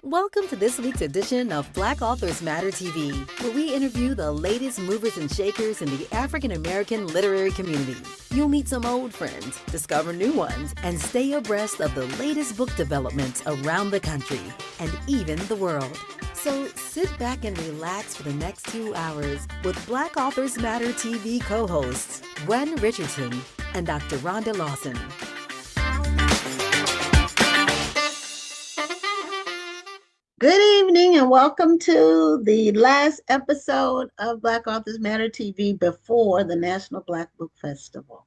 Welcome to this week's edition of Black Authors Matter TV, where we interview the latest movers and shakers in the African American literary community. You'll meet some old friends, discover new ones, and stay abreast of the latest book developments around the country and even the world. So sit back and relax for the next 2 hours with Black Authors Matter TV co-hosts Gwen Richardson and Dr. Rhonda Lawson. Good evening and welcome to the last episode of Black Authors Matter TV before the National Black Book Festival.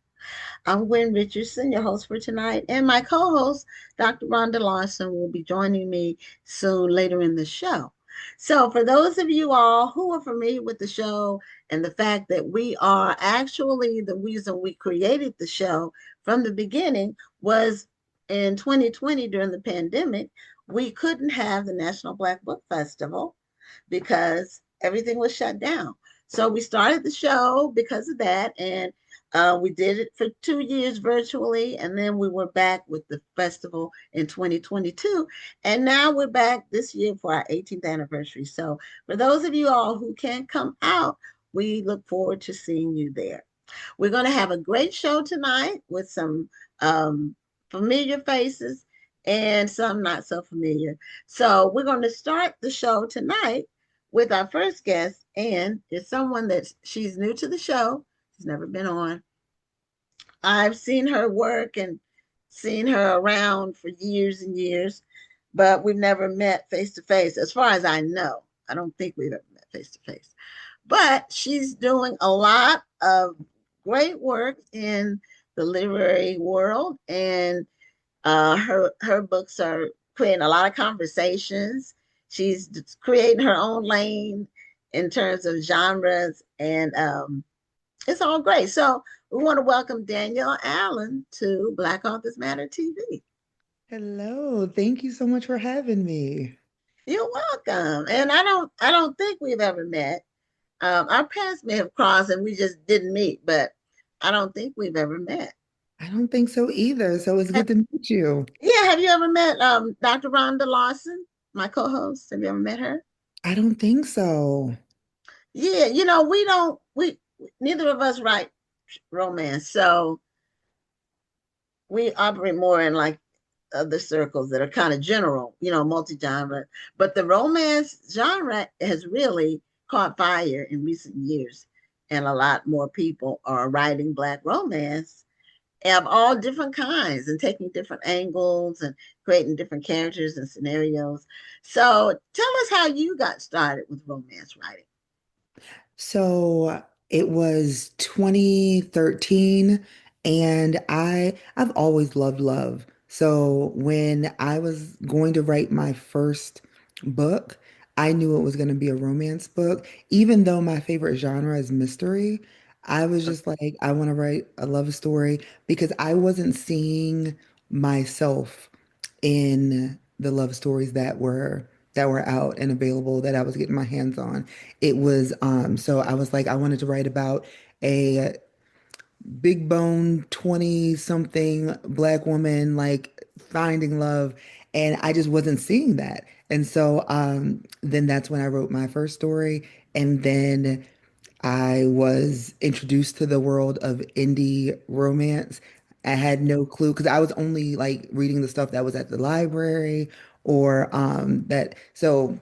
I'm Gwen Richardson, your host for tonight, and my co-host, Dr. Rhonda Lawson, will be joining me soon later in the show. So for those of you all who are familiar with the show and the fact that we are actually the reason we created the show from the beginning was in 2020 during the pandemic, we couldn't have the National Black Book Festival because everything was shut down. So we started the show because of that, and we did it for 2 years virtually, and then we were back with the festival in 2022, and now we're back this year for our 18th anniversary. So for those of you all who can't come out, we look forward to seeing you there. We're going to have a great show tonight with some familiar faces and some not so familiar. So we're going to start the show tonight with our first guest, and it's someone that she's new to the show. She's never been on. I've seen her work and seen her around for years and years, but we've never met face to face. As far as I know, I don't think we've ever met face to face. But she's doing a lot of great work in the literary world, and her books are creating a lot of conversations. She's creating her own lane in terms of genres, and it's all great. So we want to welcome Danielle Allen to Black Authors Matter TV. Hello, thank you so much for having me. You're welcome. And I don't think we've ever met. Our paths may have crossed and we just didn't meet, but I don't think we've ever met. I don't think so either. So it's good to meet you. Yeah, have you ever met Dr. Rhonda Lawson, my co-host? Have you ever met her? I don't think so. Yeah, we neither of us write romance, so we operate more in like other circles that are kind of general, multi-genre. But the romance genre has really caught fire in recent years, and a lot more people are writing Black romance of all different kinds and taking different angles and creating different characters and scenarios. So tell us how you got started with romance writing. So it was 2013 and I've always loved love. So when I was going to write my first book, I knew it was going to be a romance book, even though my favorite genre is mystery. I was just like, I want to write a love story because I wasn't seeing myself in the love stories that were out and available that I was getting my hands on. It was so I was like I wanted to write about a big bone 20 something Black woman like finding love, and I just wasn't seeing that. And so then that's when I wrote my first story, and then I was introduced to the world of indie romance. I had no clue because I was only like reading the stuff that was at the library or that. So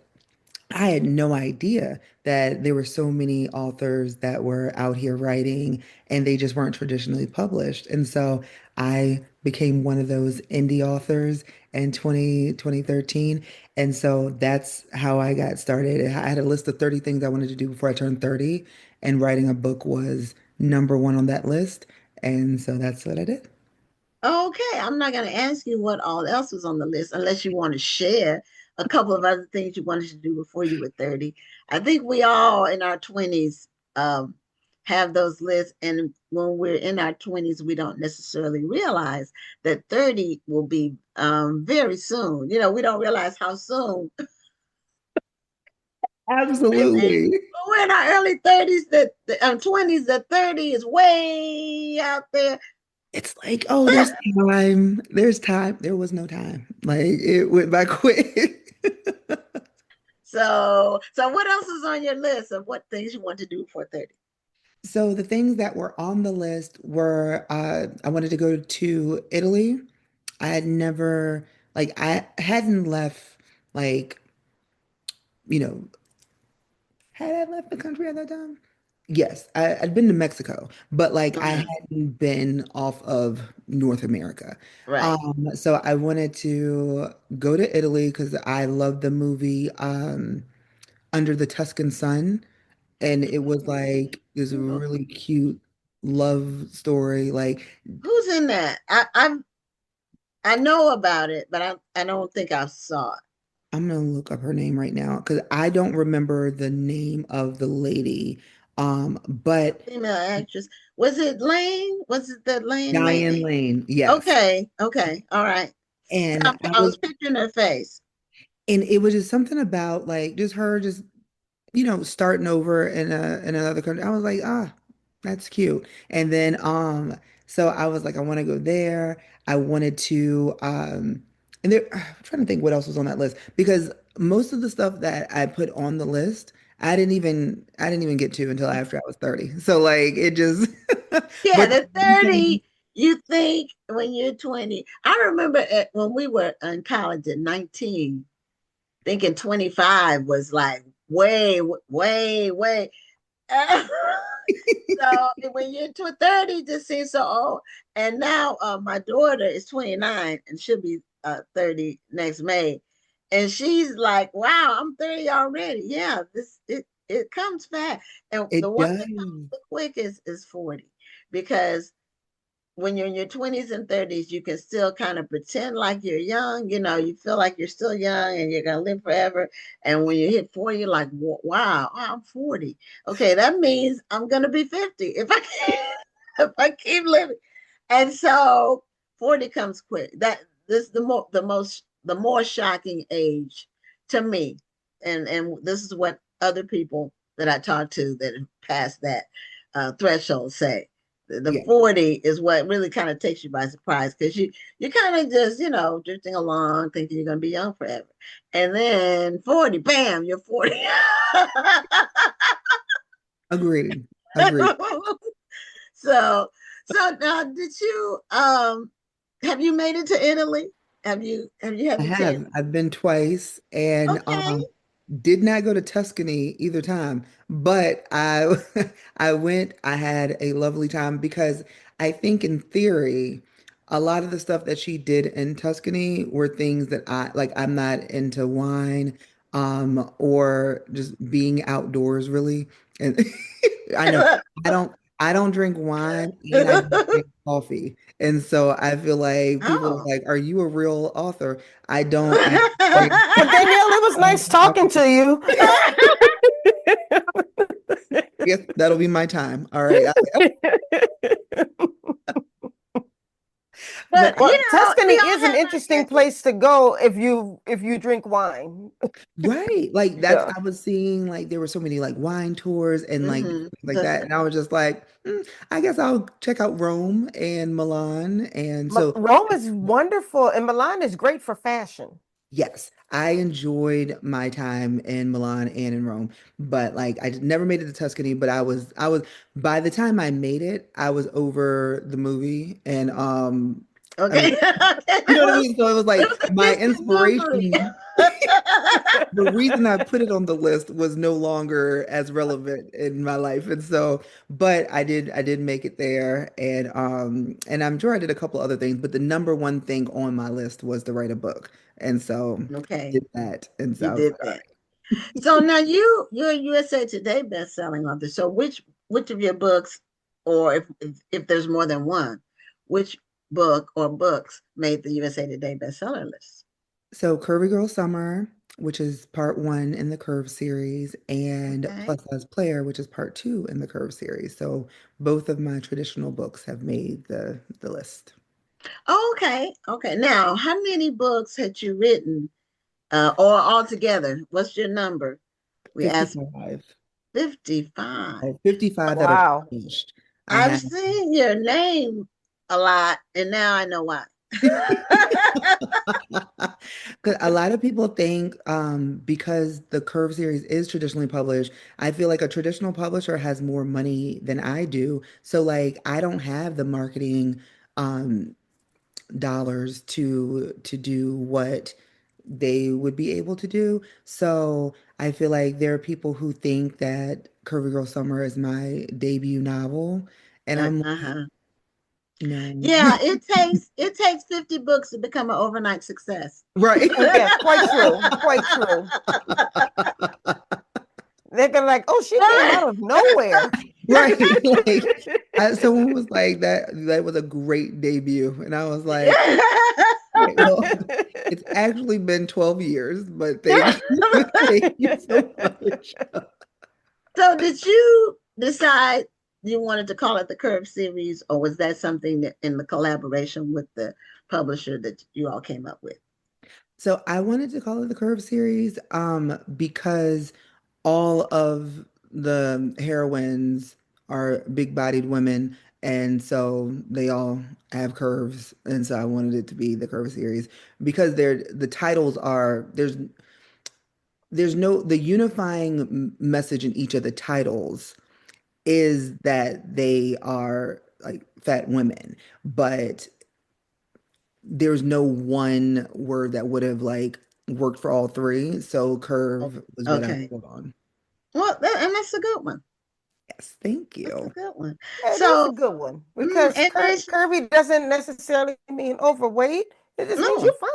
I had no idea that there were so many authors that were out here writing and they just weren't traditionally published. And so I became one of those indie authors in 2013. And so that's how I got started. I had a list of 30 things I wanted to do before I turned 30, and writing a book was number one on that list. And so that's what I did. Okay, I'm not going to ask you what all else was on the list unless you want to share a couple of other things you wanted to do before you were 30. I think we all in our 20s have those lists. And when we're in our 20s, we don't necessarily realize that 30 will be very soon. We don't realize how soon. Absolutely. We're in our early 30s, that 20s, that 30 is way out there. It's like, oh, there's time. There's time. There was no time. Like it went by quick. So what else is on your list of what things you want to do for 30? So the things that were on the list were I wanted to go to Italy. I had never I hadn't left like, you know, had I left the country at that time? Yes, I'd been to Mexico, but like I Mhm. hadn't been off of North America. Right. So I wanted to go to Italy because I love the movie Under the Tuscan Sun, and it was like this really cute love story. Like Who's in that? I know about it, but I don't think I saw it. I'm gonna look up her name right now because I don't remember the name of the lady. A But female actress. Was it Lane? Was it that Lane Diane lady? Lane, yes. Okay, okay, all right. And I I was, was picturing her face. and it was just something about like just her just starting over in another country. I was like, ah, that's cute. And then so I was like, I want to go there. I wanted to and there I'm trying to think what else was on that list because most of the stuff that I put on the list, I didn't even get to until after I was 30. So like it just Yeah, but the the one thing, 30 you think when you're 20. I remember when we were in college at 19, thinking 25 was like way, way, way. So when you're 30, just seems so old. And now my daughter is 29 and she'll be 30 next May. And she's like, wow, I'm 30 already. Yeah, it comes fast. And the it one that comes does. the quickest is 40 because when you're in your 20s and 30s, you can still kind of pretend like you're young. You feel like you're still young and you're going to live forever. And when you hit 40, you're like, wow, I'm 40. Okay, that means I'm going to be 50 if I keep, if I keep living. And so 40 comes quick. This is the more shocking age to me. And this is what other people that I talk to that have passed that threshold say the Yeah, 40 is what really kind of takes you by surprise because you kind of just drifting along thinking you're going to be young forever, and then 40, bam, you're 40. agreed. Agreed. So now, did you have you made it to Italy? Have you had I the chance? have. I've been twice and Okay. did not go to Tuscany either time, but I I went, I had a lovely time because I think in theory, a lot of the stuff that she did in Tuscany were things that I like I'm not into wine or just being outdoors really. And I know I don't drink wine and I don't drink coffee. And so I feel like people are Oh. like, "Are you a real author?" I don't actually. Well, Danielle, it was nice talking to you. Yes, that'll be my time. All right. But But Well, Tuscany we is all an have our interesting interests. place to go if you drink wine. right, like that's Yeah. I was seeing like there were so many like wine tours and like Hmm. things like that, and I was just like, I guess I'll check out Rome and Milan, and so Rome is wonderful, and Milan is great for fashion. yes, I enjoyed my time in Milan and in Rome, but like I never made it to Tuscany, but I was by the time I made it, I was over the movie and I Okay. mean, Okay. you know what I mean? So it was It like was a my distant memory. inspiration. The reason I put it on the list was no longer as relevant in my life. And so, but I did make it there and I'm sure I did a couple other things, but the number one thing on my list was to write a book. And so Okay, did that. And so you I was did like, all that. So now you're a USA Today best-selling author. So which of your books, or if there's more than one, which book or books made the USA Today bestseller list? so Curvy Girl Summer, which is part one in the Curve series, and Okay. Plus Size Player, which is part two in the Curve series. So both of my traditional books have made the list. Okay. Okay. Now, how many books had you written, or altogether? What's your number? We asked 55. 55. 55 that are Wow. finished. I I've have, seen your name a lot, and now I know why. Because a lot of people think because the Curve series is traditionally published, I feel like a traditional publisher has more money than I do. So like I don't have the marketing um dollars to do what they would be able to do. So I feel like there are people who think that Curvy Girl Summer is my debut novel, and I'm like, Uh-huh. no. Yeah, it takes 50 books to become an overnight success. Right. Yes, quite true. Quite true. They're gonna like, oh, she came out of nowhere. Right. Like someone was like that was a great debut. And I was like, okay, well, it's actually been 12 years, but thank you. Thank you so much. So did you decide you wanted to call it the Curve series, or was that something that in the collaboration with the publisher that you all came up with? So I wanted to call it the Curve series because all of the heroines are big-bodied women, and so they all have curves, and so I wanted it to be the Curve series because the titles are there's no the unifying message in each of the titles is that they are like fat women, but there's no one word that would have like worked for all three. So Oh, curve was what I okay. put on. Well, and that's a good one. Yes, thank That's a you. good one. Yeah, it is a So, good one because and this, curvy doesn't necessarily mean overweight. It just means you're no, fine.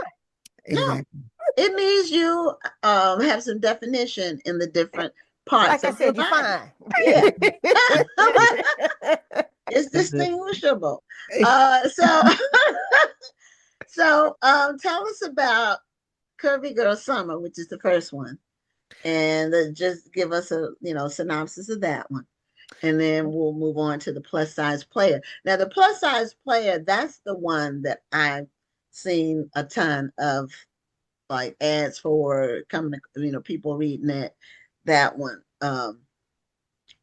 no, Exactly. it means you have some definition in the different parts Like I of your said, you're body. fine. Yeah. That's It's it. distinguishable. So tell us about Curvy Girl Summer, which is the first one, and just give us a synopsis of that one, and then we'll move on to the plus size player. Now, the plus size player, that's the one that I've seen a ton of like ads for coming to, people reading that one. But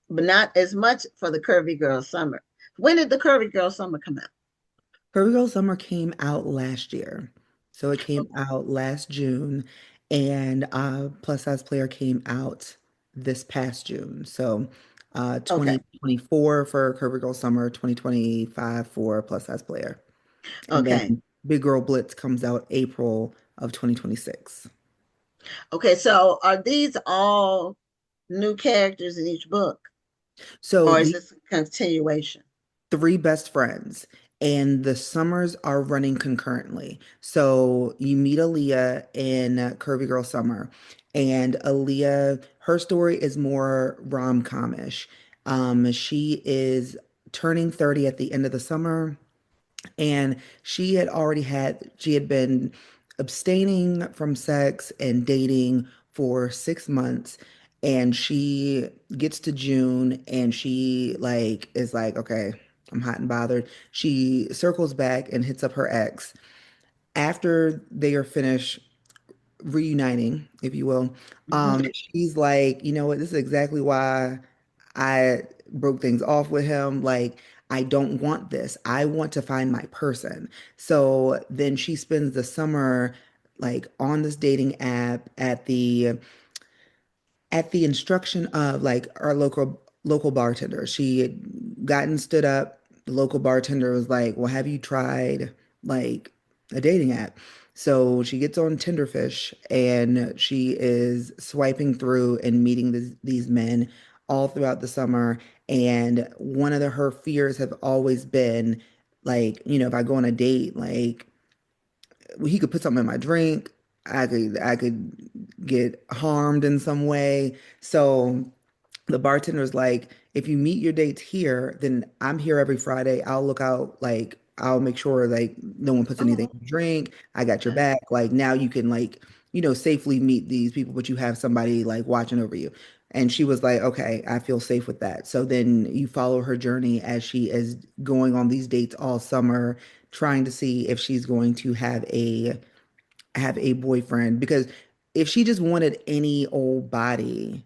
not as much for the Curvy Girl Summer. When did the Curvy Girl Summer come out? Curvy Girl Summer came out last year. So it came Okay. out last June, and Plus Size Player came out this past June. So Okay. 2024 for Curvy Girl Summer, 2025 for Plus Size Player. And Okay. then Big Girl Blitz comes out April of 2026. Okay. So are these all new characters in each book, So or is the this a continuation? three best friends, and the summers are running concurrently. So you meet Aaliyah in Curvy Girl Summer, and Aaliyah, her story is more rom-com-ish. She is turning 30 at the end of the summer, and she had been abstaining from sex and dating for 6 months. And she gets to June and she like is like, okay, I'm hot and bothered. She circles back and hits up her ex after they are finished reuniting, if you will. Mhm. She's like, you know what, this is exactly why I broke things off with him. Like, I don't want this. I want to find my person. So then she spends the summer like on this dating app at the instruction of like our local bartender. She had gotten stood up. The local bartender was like, "Well, have you tried like a dating app?" So she gets on Tinderfish and she is swiping through and meeting these men all throughout the summer. And one of her fears have always been like, if I go on a date, like he could put something in my drink. I could get harmed in some way. So the bartender's like, if you meet your dates here, then I'm here every Friday. I'll look out, like, I'll make sure like no one puts anything Oh, in your drink. I got your okay. back. Like now you can like, safely meet these people, but you have somebody like watching over you. And she was like, okay, I feel safe with that. So then you follow her journey as she is going on these dates all summer, trying to see if she's going to have a boyfriend. Because if she just wanted any old body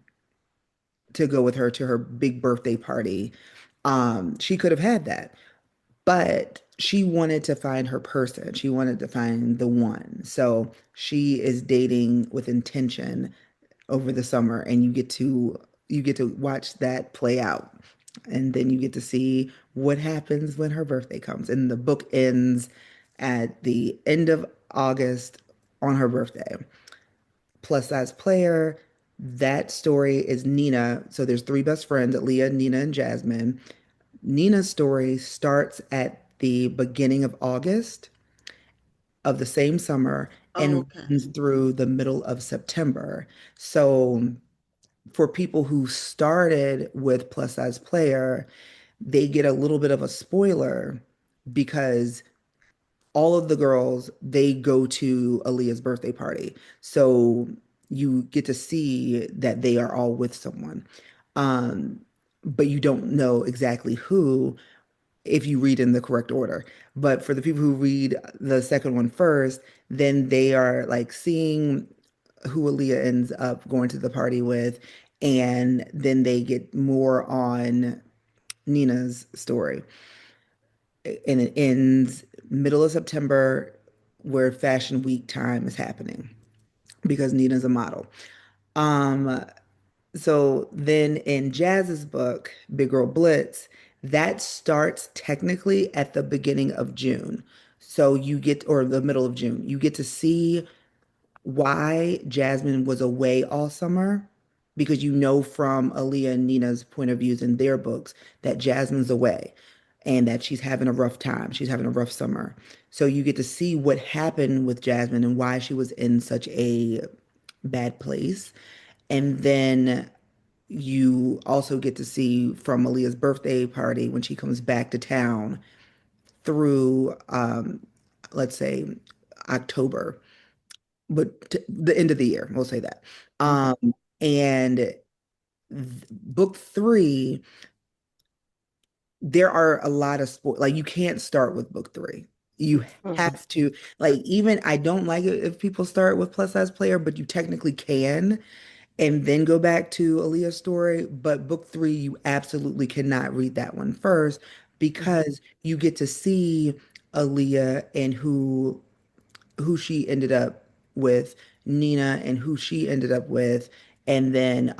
to go with her to her big birthday party, she could have had that. but she wanted to find her person. She wanted to find the one. So she is dating with intention over the summer, and you get to watch that play out. And then you get to see what happens when her birthday comes. And the book ends at the end of August on her birthday. Plus size player, that story is Nina. So there's three best friends, Leah, Nina, and Jasmine. Nina's story starts at the beginning of August of the same summer and Okay. runs through the middle of September. So for people who started with plus size player, they get a little bit of a spoiler because all of the girls they go to Aaliyah's birthday party. So you get to see that they are all with someone. Um, but you don't know exactly who if you read in the correct order. But for the people who read the second one first, then they are like seeing who Aaliyah ends up going to the party with, and then they get more on Nina's story. And it ends middle of September where Fashion Week time is happening because Nina's a model. Um, so then in Jazz's book, Big Girl Blitz, that starts technically at the beginning of June. So you get, or the middle of June, you get to see why Jasmine was away all summer because you know from Aaliyah and Nina's point of views in their books that Jasmine's away and that she's having a rough time. She's having a rough summer. So you get to see what happened with Jasmine and why she was in such a bad place. And then you also get to see from Aaliyah's birthday party when she comes back to town through, let's say, October, but the end of the year, we'll say that. Okay. Um, and book three, there are a lot of sport. Like you can't start with book three. You Mhm. have to like even I don't like it if people start with plus size player, but you technically can and then go back to Aaliyah's story. But book three, you absolutely cannot read that one first Mhm. because you get to see Aaliyah and who she ended up with, Nina and who she ended up with, and then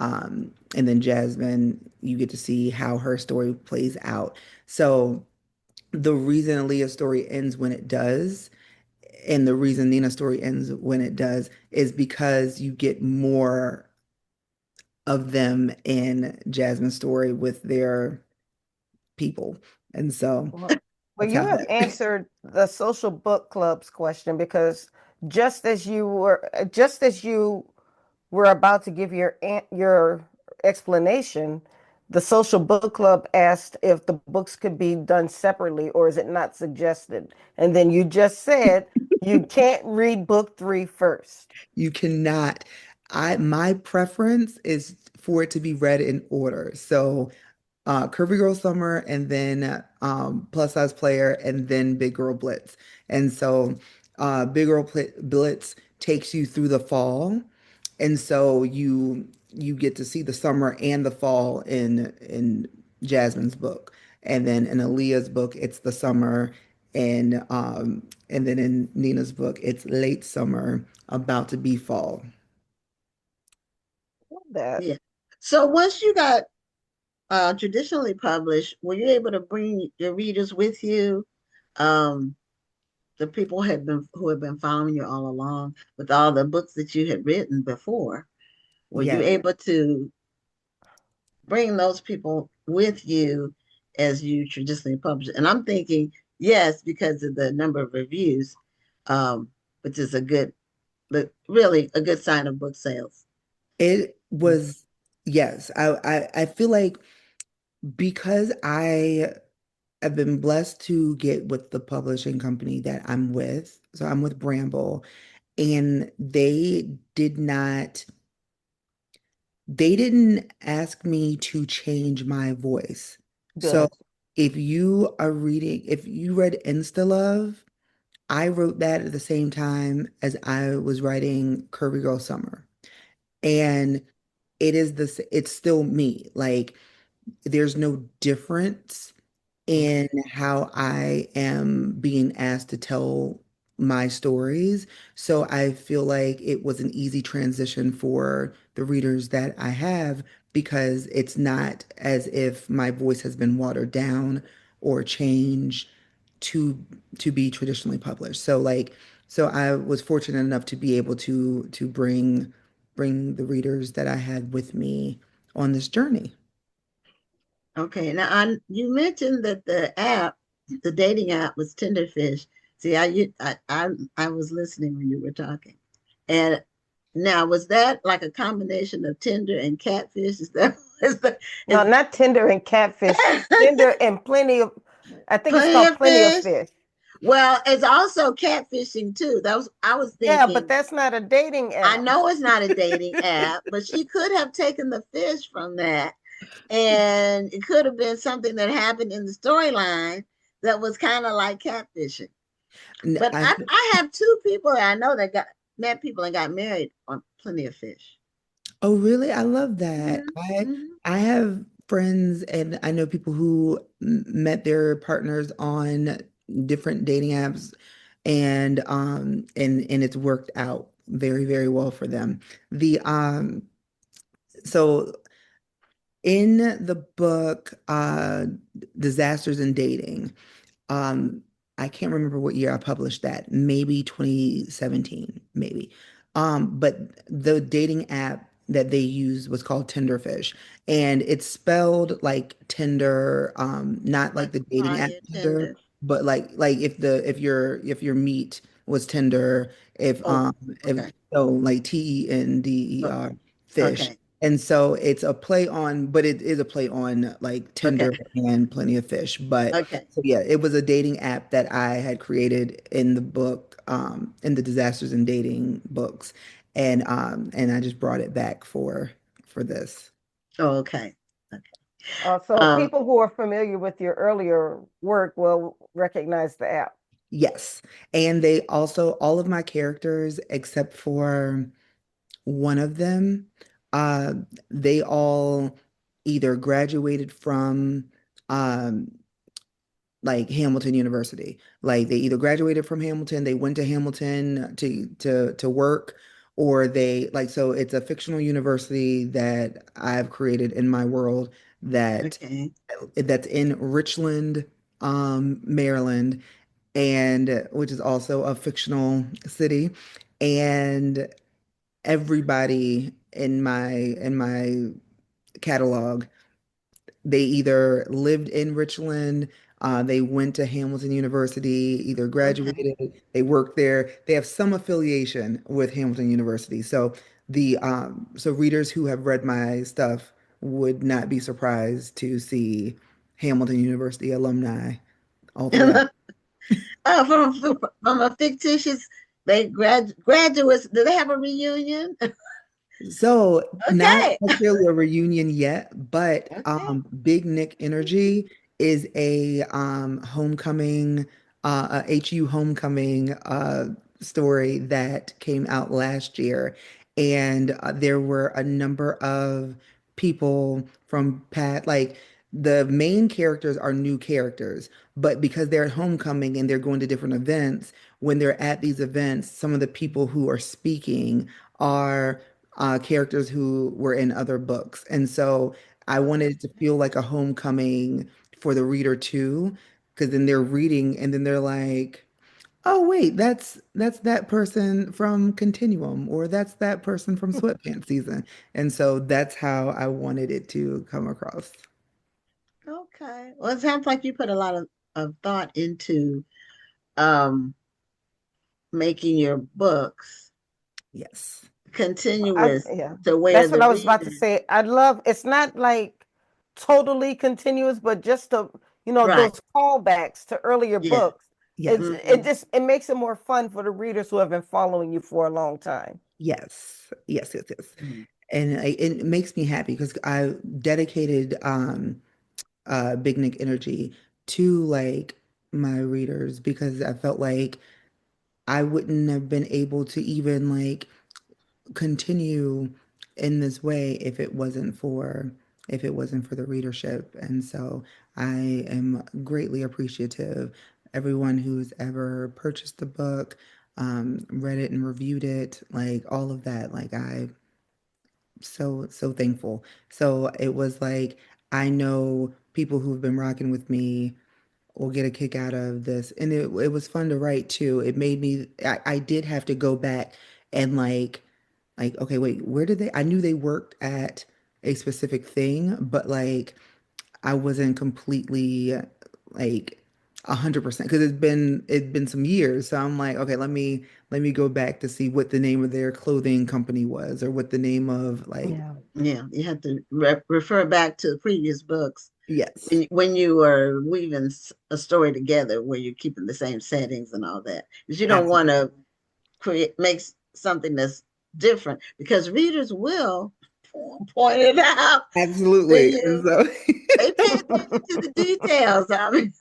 Jasmine, you get to see how her story plays out. So the reason Aaliyah's story ends when it does, and the reason Nina's story ends when it does, is because you get more of them in Jasmine's story with their people. And so Well, well, that's you how have that answered the social book club's question because just as you were about to give your explanation, the social book club asked if the books could be done separately or is it not suggested? And then you just said you can't read book three first. you cannot. My preference is for it to be read in order. So Curvy Girl Summer and then Plus Size Player and then Big Girl Blitz. And so Blitz takes you through the fall. And so you get to see the summer and the fall in Jasmine's book. And then in Aaliyah's book, it's the summer and then in Nina's book, it's late summer, about to be fall. That Yeah. So once you got traditionally published, were you able to bring your readers with you? Um, the people who have been following you all along with all the books that you had written before. Were you Yes. able to bring those people with you as you traditionally publish? And I'm thinking yes, because of the number of reviews, which is a good, but really a good sign of book sales. It was, yes. I feel like because I have been blessed to get with the publishing company that I'm with. So I'm with Bramble, and they didn't ask me to change my voice. So good. if you read Insta Love, I wrote that at the same time as I was writing Curvy Girl Summer. And it's still me. Like there's no difference in how I am being asked to tell my stories. So I feel like it was an easy transition for the readers that I have because it's not as if my voice has been watered down or changed to to be traditionally published. So I was fortunate enough to be able to bring the readers that I had with me on this journey. Okay. Now, you mentioned that the dating app was Tinderfish. See, I was listening when you were talking. And now, was that like a combination of Tinder and Catfish? No, Is not Tinder and catfish. Tinder and I think it's plenty called of Plenty of fish? Fish. Well, it's also catfishing too. I was Yeah, but thinking, that's not a dating I app. know it's not a dating app, but she could have taken the fish from that, and it could have been something that happened in the storyline that was kind of like catfishing. N- But I, I have two people that I know that got met people and got married on Plenty of Fish. Oh, really? I love that. Mm-hmm, mm-hmm. I have friends and I know people who met their partners on different dating apps and it's worked out very, very well for them. The so in the book Disasters in Dating, um, I can't remember what year I published that. Maybe 2017, maybe. But the dating app that they used was called Tinderfish, and it's spelled like Tinder, not like Like the dating app Fire Tinder, Tender. but like if your meat was Tinder, Oh, if okay. so like Oh, Tender fish. okay. And so it's a play on, but it is a play on like Okay. Tinder and Plenty of Fish. But Okay. so yeah, it was a dating app that I had created in the book, in the Disasters in Dating books, and I just brought it back for this. Oh, okay. Okay. So Um, people who are familiar with your earlier work will recognize the app. Yes, and they also all of my characters except for one of them, uh, they all either graduated from um like Hamilton University. Like they either graduated from Hamilton, they went to Hamilton to work, or they like so it's a fictional university that I've created in my world that okay. that's in Richland, Maryland, and which is also a fictional city. And everybody in my catalog they either lived in Richland, they went to Hamilton University, either Okay. graduated, they worked there. They have some affiliation with Hamilton University. So readers who have read my stuff would not be surprised to see Hamilton University alumni all throughout. From a fictitious graduates. Do they have a reunion? So not Okay. necessarily a reunion yet, but Okay. Big Nick Energy is a homecoming, a HU homecoming story that came out last year, and there were a number of people from Pat, like the main characters are new characters, but because they're at homecoming and they're going to different events, when they're at these events, some of the people who are speaking are characters who were in other books. And so I wanted it to feel like a homecoming for the reader too, because then they're reading and then they're like, oh wait, that's that person from Continuum, or that's that person from Sweatpants season. And so that's how I wanted it to come across. Okay. Well, it sounds like you put a lot of thought into um making your books Yes. continuous Yeah, to where that's what the I was about to reader, say. I love it's not like totally continuous, but just right. those callbacks to earlier Yeah. books. Yes. Hmm. It makes it more fun for the readers who have been following you for a long time. Yes. Yes, yes, yes. And it makes me happy because I dedicated Big Nick Energy to like my readers because I felt like I wouldn't have been able to even like continue in this way if it wasn't for if it wasn't for the readership. And so I am greatly appreciative. Everyone who's ever purchased the book, read it and reviewed it, like all of that. Like I so thankful. So it was like I know people who've been rocking with me will get a kick out of this. And it was fun to write too. It made me I did have to go back and okay, wait, where did they I knew they worked at a specific thing, but like I wasn't completely like 100% because it's been some years. So I'm like, okay, let me go back to see what the name of their clothing company was or what the name of like Yeah. Yeah, you have to refer back to previous books yes. when you were weaving a story together where you're keeping the same settings and all that. Because you don't want to make something that's different because readers will point it out to Absolutely. And you. so They pay attention to the details. I mean,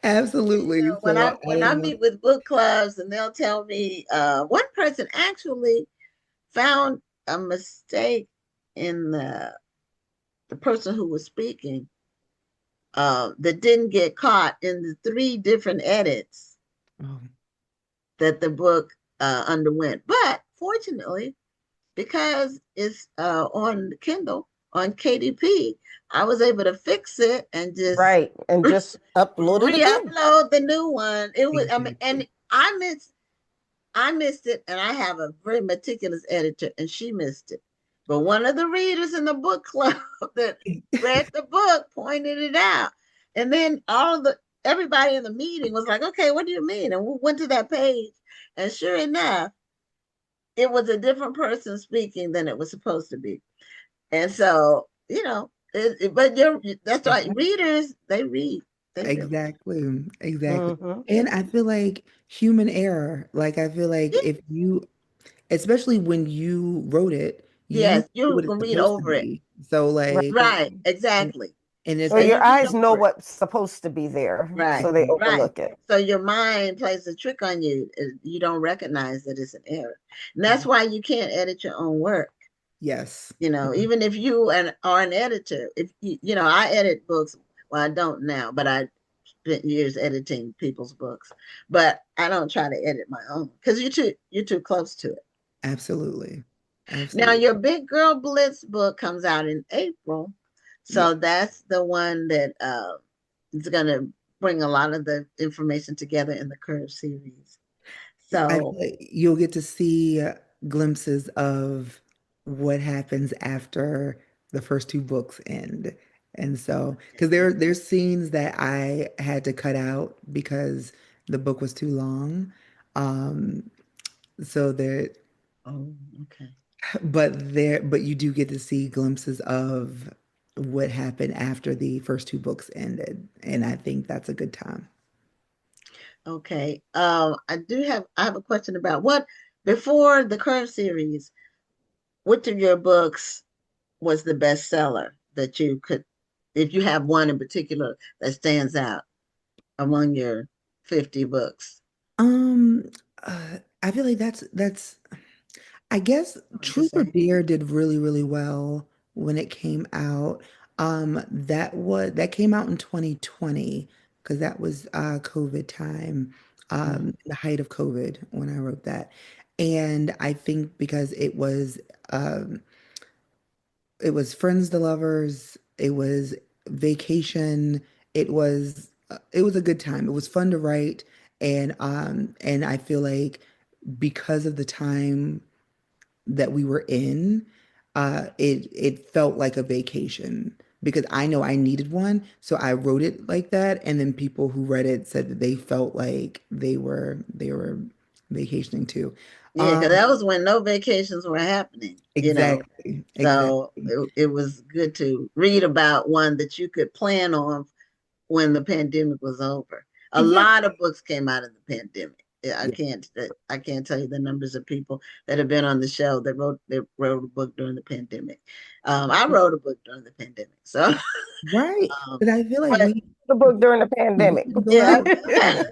absolutely. when So I I am meet with book clubs and they'll tell me one person actually found a mistake in the person who was speaking that didn't get caught in the 3 different edits oh, that the book underwent. But fortunately, because it's on Kindle, on KDP, I was able to fix it and just Right. And just upload it again. re-upload the new one. It was, I mean, exactly. and I missed it, and I have a very meticulous editor, and she missed it. But one of the readers in the book club that read the book pointed it out, and then everybody in the meeting was like, "Okay, what do you mean?" And we went to that page, and sure enough, it was a different person speaking than it was supposed to be. And so, but that's why readers they read, they really. Exactly. Exactly. Mm-hmm. And I feel like human error, like I feel like if you especially when you wrote it, you Yes, know you what it's can read supposed to over it. be. So like Right. Right, and, exactly. and it's Or And like your you read eyes know over it. what's supposed to be there, Right, so they exactly. right. overlook it. So your mind plays a trick on you. You don't recognize that it's an error. And that's why you can't edit your own work. Yes. Even if you are an editor, if I edit books. Well, I don't now, but I spent years editing people's books. But I don't try to edit my own because you're too close to it. Absolutely. Now Absolutely. your Big Girl Blitz book comes out in April, Yeah. so that's the one that is going to bring a lot of the information together in the Curve series. I So, feel like you'll get to see glimpses of what happens after the first 2 books end. And so, because there's scenes that I had to cut out because the book was too long. Um, so there, oh, okay. but you do get to see glimpses of what happened after the first 2 books ended, and I think that's a good time. Okay. I have a question about what before the Curve series, which of your books was the bestseller that you could, if you have one in particular that stands out among your 50 books? Um, I feel like that's I guess Hard to Truth or say. Dare did really, really well when it came out. That came out in 2020 because that was COVID time, Mhm. the height of COVID when I wrote that. And I think because um it was Friends to Lovers, it was vacation, it was a good time. It was fun to write and I feel like because of the time that we were in, it felt like a vacation because I know I needed one, so I wrote it like that, and then people who read it said that they felt like they were vacationing too. Yeah, because Um, that was when no vacations were happening. exactly, So exactly. it was good to read about one that you could plan on when the pandemic was over. A Yeah, lot of books came out of the pandemic. Yeah, yeah, I can't tell you the numbers of people that have been on the show that wrote a book during the pandemic. I wrote a book during the pandemic. So right. um, Because I feel like but The book during the we pandemic. can go yeah, out.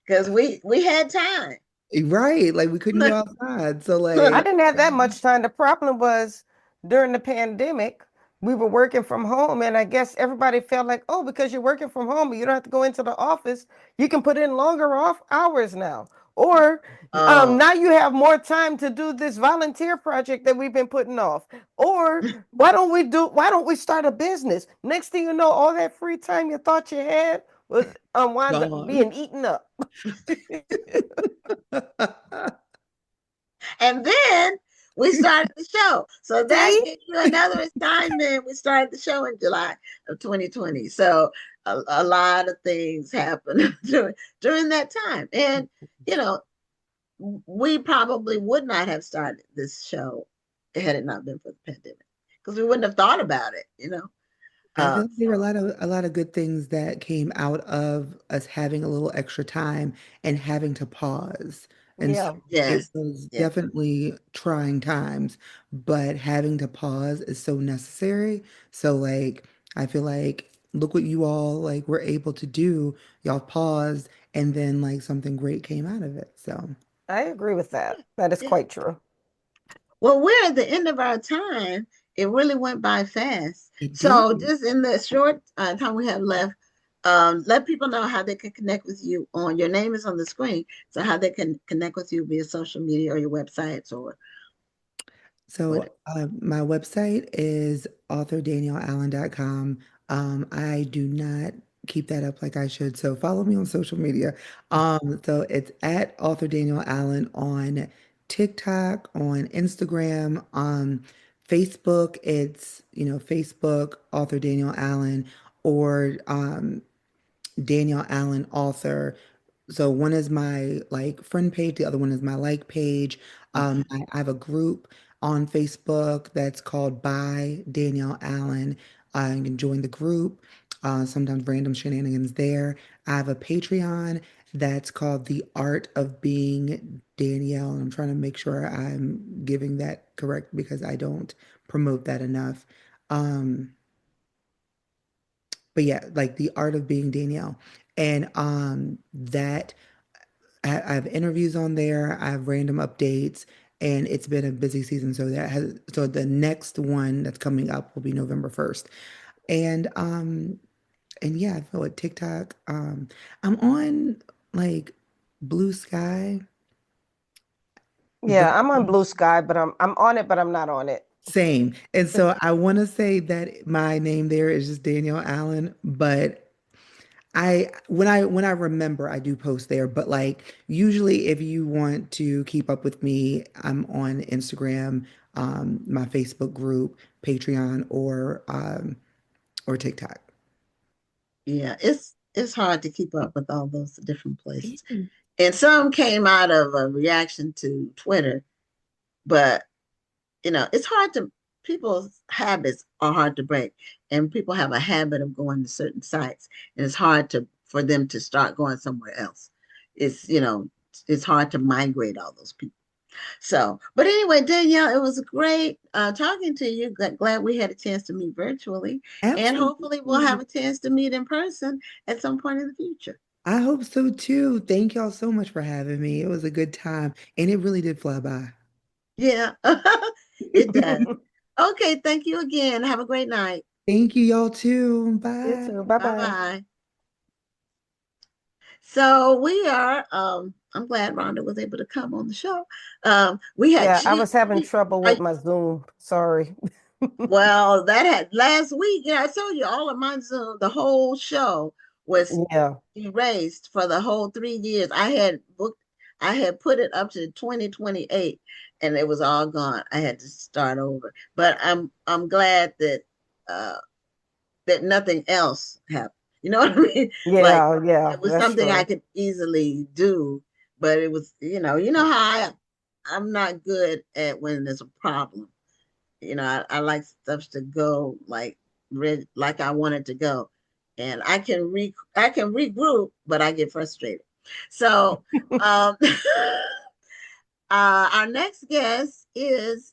because we had time. Right. Like we couldn't go outside. So I like, didn't have that much time. The problem was during the pandemic, we were working from home, and I guess everybody felt like, oh, because you're working from home, you don't have to go into the office. You can put in longer off hours now. Or Oh, now you have more time to do this volunteer project that we've been putting off. Or why don't we start a business? Next thing you know, all that free time you thought you had was winds up gone. being eaten up. and then we started the show. So that See? gives you another assignment. We started the show in July of 2020. So a lot of things happened during that time. And, you know, we probably would not have started this show had it not been for the pandemic because we wouldn't have thought about it, you know. I feel like there were So a lot of good things that came out of us having a little extra time and having to pause. And so Yeah. it yes, was yes, definitely trying times, but having to pause is so necessary. So like I feel like look what you all like were able to do. Y'all paused and then like something great came out of it. So I agree with that. That is yeah. quite true. Well, we're at the end of our time. It really went by fast. it did. So, just in the short time we have left, let people know how they can connect with you on your name is on the screen. So, how they can connect with you via social media or your websites or So whatever. my website is authordanielleallen.com. I do not keep that up like I should. So follow me on social media. So it's at author Daniel Allen on TikTok, on Instagram, Facebook. It's, Facebook, author Daniel Allen, or Daniel Allen author. So one is my like friend page, the other one is my like page. Okay. I have a group on Facebook that's called By Danielle Allen. You can join the group. Sometimes random shenanigans there. I have a Patreon that's called The Art of Being Danielle. And I'm trying to make sure I'm giving that correct because I don't promote that enough. Um, but yeah, like The Art of Being Danielle. And that I have interviews on there. I have random updates, and it's been a busy season. So the next one that's coming up will be November 1st. And yeah, I feel like TikTok. I'm on like Blue Sky, but Yeah, I'm on Blue Sky, but I'm on it, but I'm not on it. same. And so I want to say that my name there is just Danielle Allen, but when I remember I do post there, but like usually if you want to keep up with me, I'm on Instagram, my Facebook group, Patreon, or TikTok. Yeah, it's hard to keep up with all those different places. And some came out of a reaction to Twitter, but it's hard to people's habits are hard to break, and people have a habit of going to certain sites, and it's hard to for them to start going somewhere else. It's hard to migrate all those people. So, but anyway, Danielle, it was great talking to you. Glad we had a chance to meet virtually, and hopefully we'll Absolutely. have a chance to meet in person at some point in the future. I hope so too. Thank y'all so much for having me. It was a good time, and it really did fly by. Yeah, it does. Okay, thank you again. Have a great night. Thank you, y'all too. You Bye. too. Bye Bye bye. bye. So we are. I'm glad Rhonda was able to come on the show. We had Yeah, I was having we trouble are with my Zoom. Sorry. well that had last week. Yeah, I told you all of my Zoom. The whole show was Yeah. erased for the whole 3 years. I had booked. I had put it up to 2028, and it was all gone. I had to start over. But I'm glad uh, that nothing else happened. You know what I mean? Like Yeah, yeah, it was that's something I true. could easily do, but it was, how I'm not good at when there's a problem. I like stuff to go like I want it to go. And I can regroup, but I get frustrated. So um our next guest is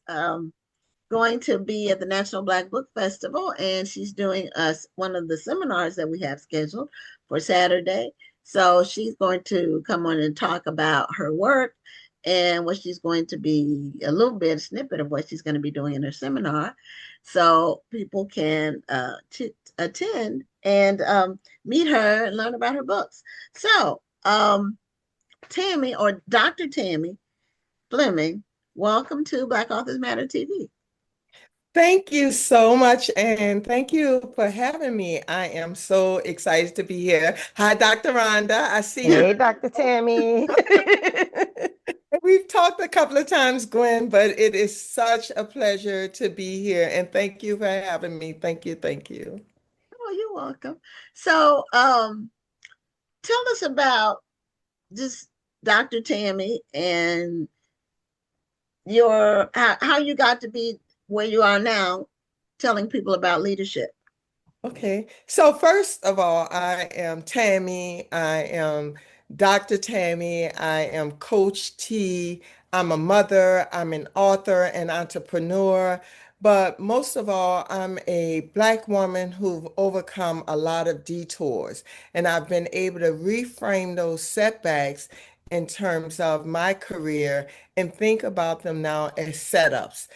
going to be at the National Black Book Festival, and she's doing one of the seminars that we have scheduled for Saturday. So she's going to come on and talk about her work and what she's going to be a little bit a snippet of what she's going to be doing in her seminar, so people can attend and meet her and learn about her books. So, Tammi or Dr. Tammi Fleming, welcome to Black Authors Matter TV. Thank you so much, and thank you for having me. I am so excited to be here. Hi, Dr. Rhonda. I see you. Hey, Dr. Tammi. We've talked a couple of times, Gwen, but it is such a pleasure to be here, and thank you for having me. Thank you, thank you. Oh, you're welcome. So, tell us about just Dr. Tammi and your how you got to be where you are now, telling people about leadership. Okay, so first of all, I am Tammi. I am Dr. Tammi. I am Coach T. I'm a mother. I'm an author and entrepreneur. But most of all, I'm a Black woman who've overcome a lot of detours. And I've been able to reframe those setbacks in terms of my career and think about them now as setups.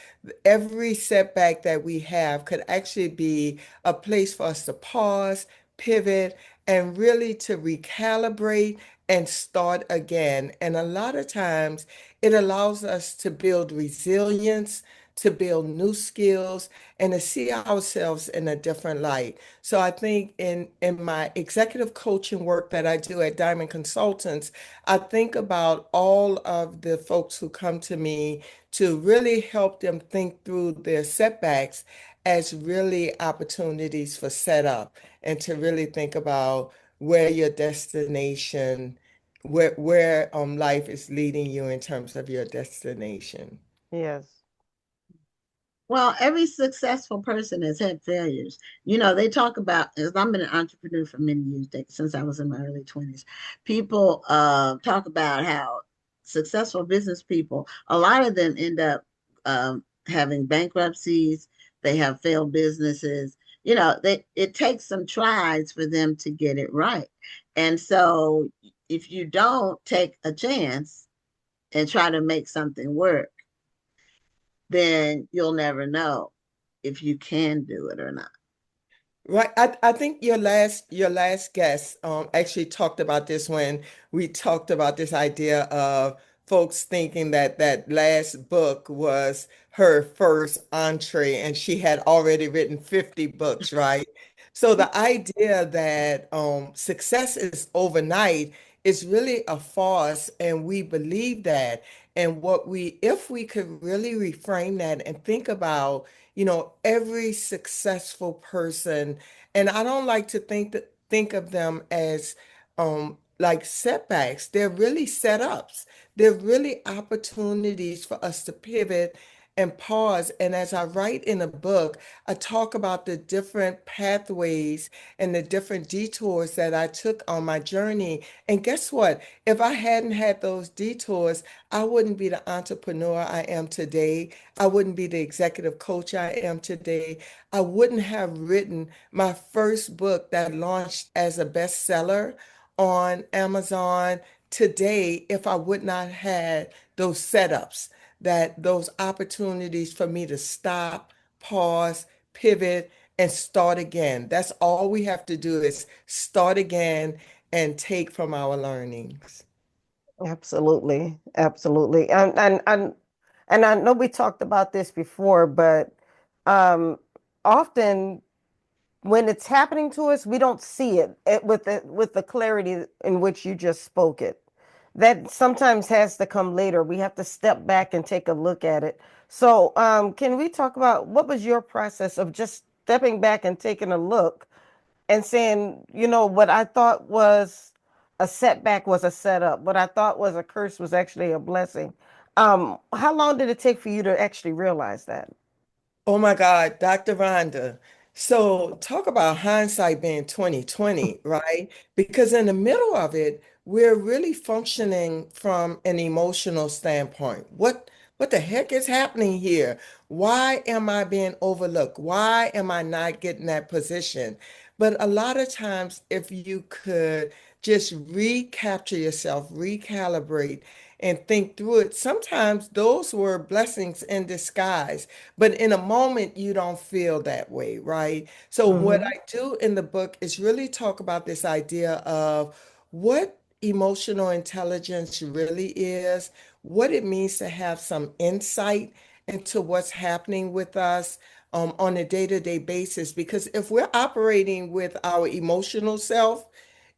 Every setback that we have could actually be a place for us to pause, pivot, and really to recalibrate and start again. And a lot of times it allows us to build resilience, to build new skills, and to see ourselves in a different light. So I think in my executive coaching work that I do at Diamond Consultants, I think about all of the folks who come to me to really help them think through their setbacks as really opportunities for setup and to really think about where your destination, where life is leading you in terms of your destination. Yes. Well, every successful person has had failures. You know, they talk about, as I've been an entrepreneur for many years, since I was in my early 20s, people talk about how successful business people, a lot of them end up having bankruptcies, they have failed businesses. You know, it takes some tries for them to get it right. And so if you don't take a chance and try to make something work, then you'll never know if you can do it or not. Right. I think your last guest actually talked about this when we talked about this idea of folks thinking that that last book was her first entree and she had already written 50 books, right? So the idea that success is overnight is really a farce, and we believe that. And if we could really reframe that and think about, every successful person, and I don't like to think of them as like setbacks. They're really setups. They're really opportunities for us to pivot and pause. And as I write in a book, I talk about the different pathways and the different detours that I took on my journey. And guess what? If I hadn't had those detours, I wouldn't be the entrepreneur I am today. I wouldn't be the executive coach I am today. I wouldn't have written my first book that launched as a bestseller on Amazon today if I would not had those setups, that those opportunities for me to stop, pause, pivot, and start again. That's all we have to do is start again and take from our learnings. Absolutely. Absolutely. And I know we talked about this before, but um, often when it's happening to us, we don't see it with the clarity in which you just spoke it. That sometimes has to come later. We have to step back and take a look at it. So, can we talk about what was your process of just stepping back and taking a look and saying, what I thought was a setback was a setup. What I thought was a curse was actually a blessing. How long did it take for you to actually realize that? Oh my God, Dr. Rhonda. So talk about hindsight being 2020, right? Because in the middle of it, we're really functioning from an emotional standpoint. What the heck is happening here? Why am I being overlooked? Why am I not getting that position? But a lot of times, if you could just recapture yourself, recalibrate, and think through it. Sometimes those were blessings in disguise, but in a moment you don't feel that way, right? So what Mhm. I do in the book is really talk about this idea of what emotional intelligence really is, what it means to have some insight into what's happening with us on a day-to-day basis. Because if we're operating with our emotional self,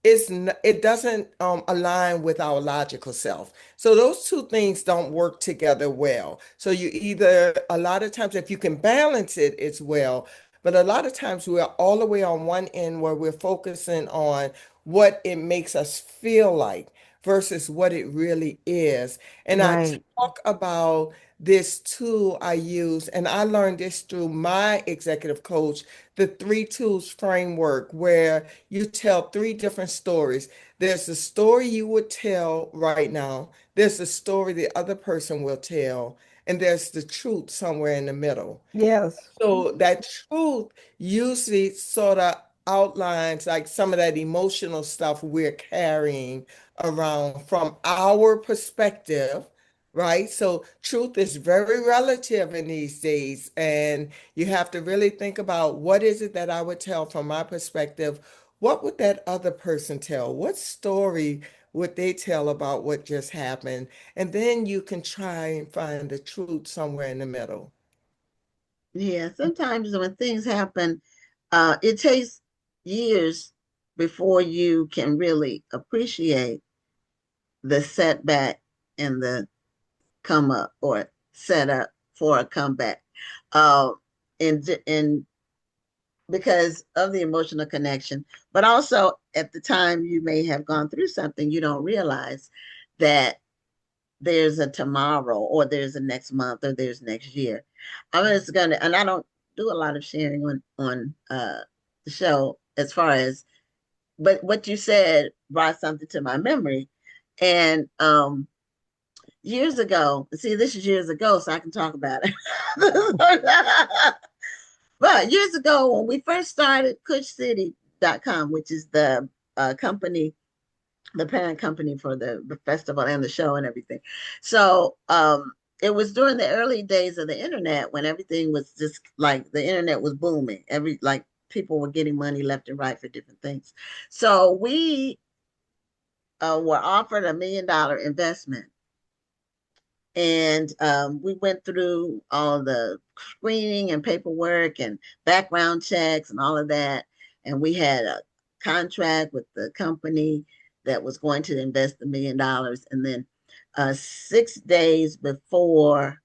it doesn't align with our logical self. So those two things don't work together well. So you either, a lot of times, if you can balance it, it's well. But a lot of times we're all the way on one end where we're focusing on what it makes us feel like versus what it really is. And I Right. talk about this tool I use, and I learned this through my executive coach, the three tools framework, where you tell three different stories. There's the story you would tell right now, there's the story the other person will tell, and there's the truth somewhere in the middle. Yes. So that truth usually sort of outlines like some of that emotional stuff we're carrying around from our perspective, right? So truth is very relative in these days, and you have to really think about what is it that I would tell from my perspective? What would that other person tell? What story would they tell about what just happened? And then you can try and find the truth somewhere in the middle. Yeah, sometimes when things happen, it takes years before you can really appreciate the setback and the come up or set up for a comeback. Uh, and because of the emotional connection, but also at the time you may have gone through something, you don't realize that there's a tomorrow or there's a next month or there's next year. I'm just gonna, and I don't do a lot of sharing on the show as far as, but what you said brought something to my memory. And years ago, see, this is years ago, so I can talk about it. But years ago, when we first started CushCity.com, which is the company, the parent company for the festival and the show and everything. So it was during the early days of the internet when everything was just like the internet was booming. Every like people were getting money left and right for different things. So we were offered $1 million investment, and we went through all the screening and paperwork and background checks and all of that. And we had a contract with the company that was going to invest $1 million. And then 6 days before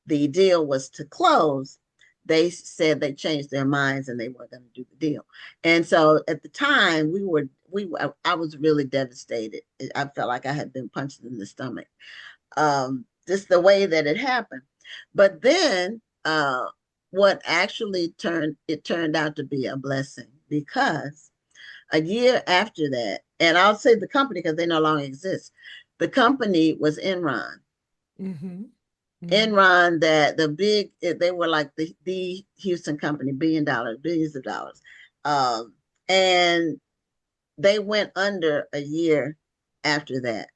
the deal was to close, they said they changed their minds and they weren't going to do the deal. And so at the time, I was really devastated. I felt like I had been punched in the stomach, just the way that it happened. But then what actually turned out to be a blessing, because a year after that, and I'll say the company because they no longer exist. The company was Enron. Mm-hmm. Mm-hmm. Enron, that the big, they were like the Houston company, $1 billion, billions of dollars. And they went under a year after that.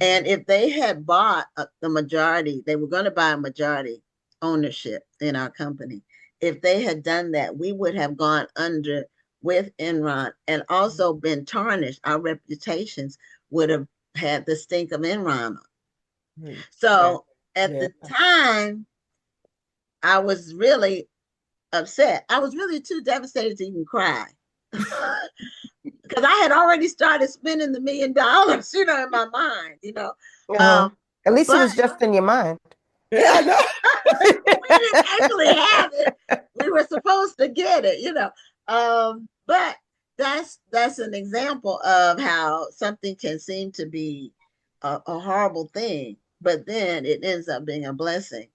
And if they had bought the majority, they were going to buy a majority ownership in our company. If they had done that, we would have gone under with Enron and also been tarnished. Our reputations would have had the stink of Enron. Right. Yeah. So at Yeah. the time, I was really upset. I was really too devastated to even cry. Because I had already started spending the $1 million, in my mind, Uh-huh. Um, At least it but was just in your mind. Yeah, I know. we didn't actually have it. We were supposed to get it, But that's an example of how something can seem to be a horrible thing, but then it ends up being a blessing.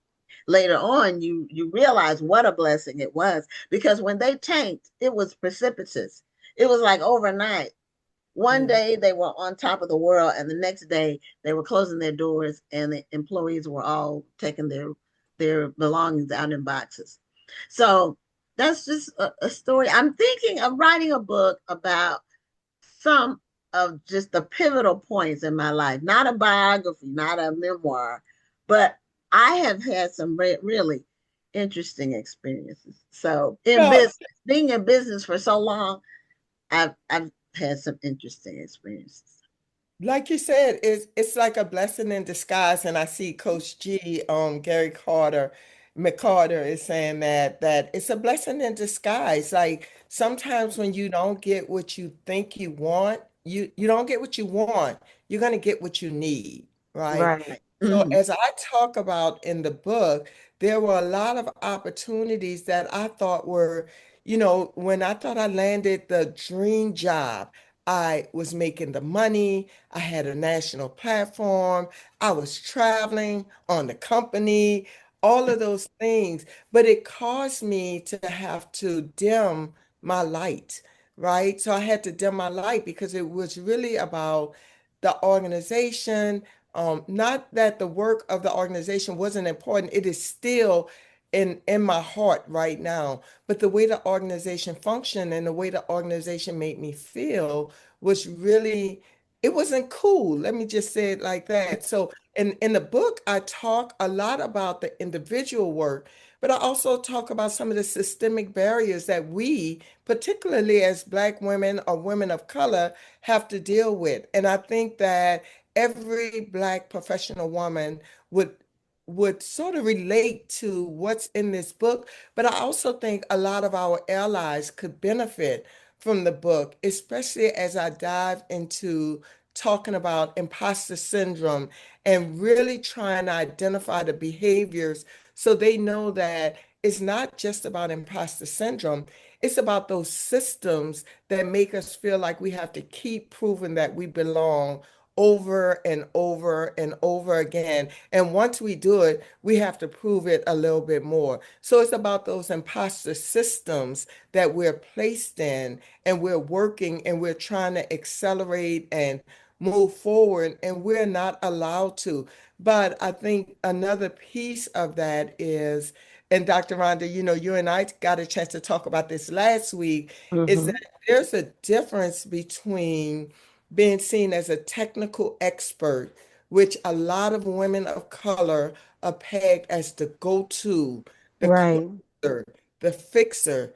Later on, you realize what a blessing it was, because when they tanked, it was precipitous. It was like overnight. One Yeah. day they were on top of the world, and the next day they were closing their doors, and the employees were all taking their belongings out in boxes. So that's just a story. I'm thinking of writing a book about some. of just the pivotal points in my life. Not a biography, not a memoir, but I have had some really interesting experiences. So in No, business, being in business for so long, I've had some interesting experiences. like you said, it's like a blessing in disguise. And I see Coach G, Gary McCarter is saying that it's a blessing in disguise. Like sometimes when you don't get what you think you want, you don't get what you want, you're gonna get what you need, right? Right. Right. So Mm-hmm. as I talk about in the book, there were a lot of opportunities that I thought were, when I thought I landed the dream job. I was making the money. I had a national platform. I was traveling on the company, all of those things. But it caused me to have to dim my light, right? So I had to dim my light because it was really about the organization. Not that the work of the organization wasn't important. It is still in my heart right now. But the way the organization functioned and the way the organization made me feel was really, it wasn't cool. Let me just say it like that. So in the book, I talk a lot about the individual work, but I also talk about some of the systemic barriers that we, particularly as Black women or women of color, have to deal with. And I think that every Black professional woman would sort of relate to what's in this book, but I also think a lot of our allies could benefit from the book, especially as I dive into talking about imposter syndrome and really trying to identify the behaviors so they know that it's not just about imposter syndrome. It's about those systems that make us feel like we have to keep proving that we belong over and over and over again. And once we do it, we have to prove it a little bit more. So it's about those imposter systems that we're placed in and we're working and we're trying to accelerate and move forward and we're not allowed to. But I think another piece of that is, and Dr. Rhonda, you and I got a chance to talk about this last week, is that Mm-hmm. there's a difference between being seen as a technical expert, which a lot of women of color are pegged as the go-to, the Right. closer, the fixer,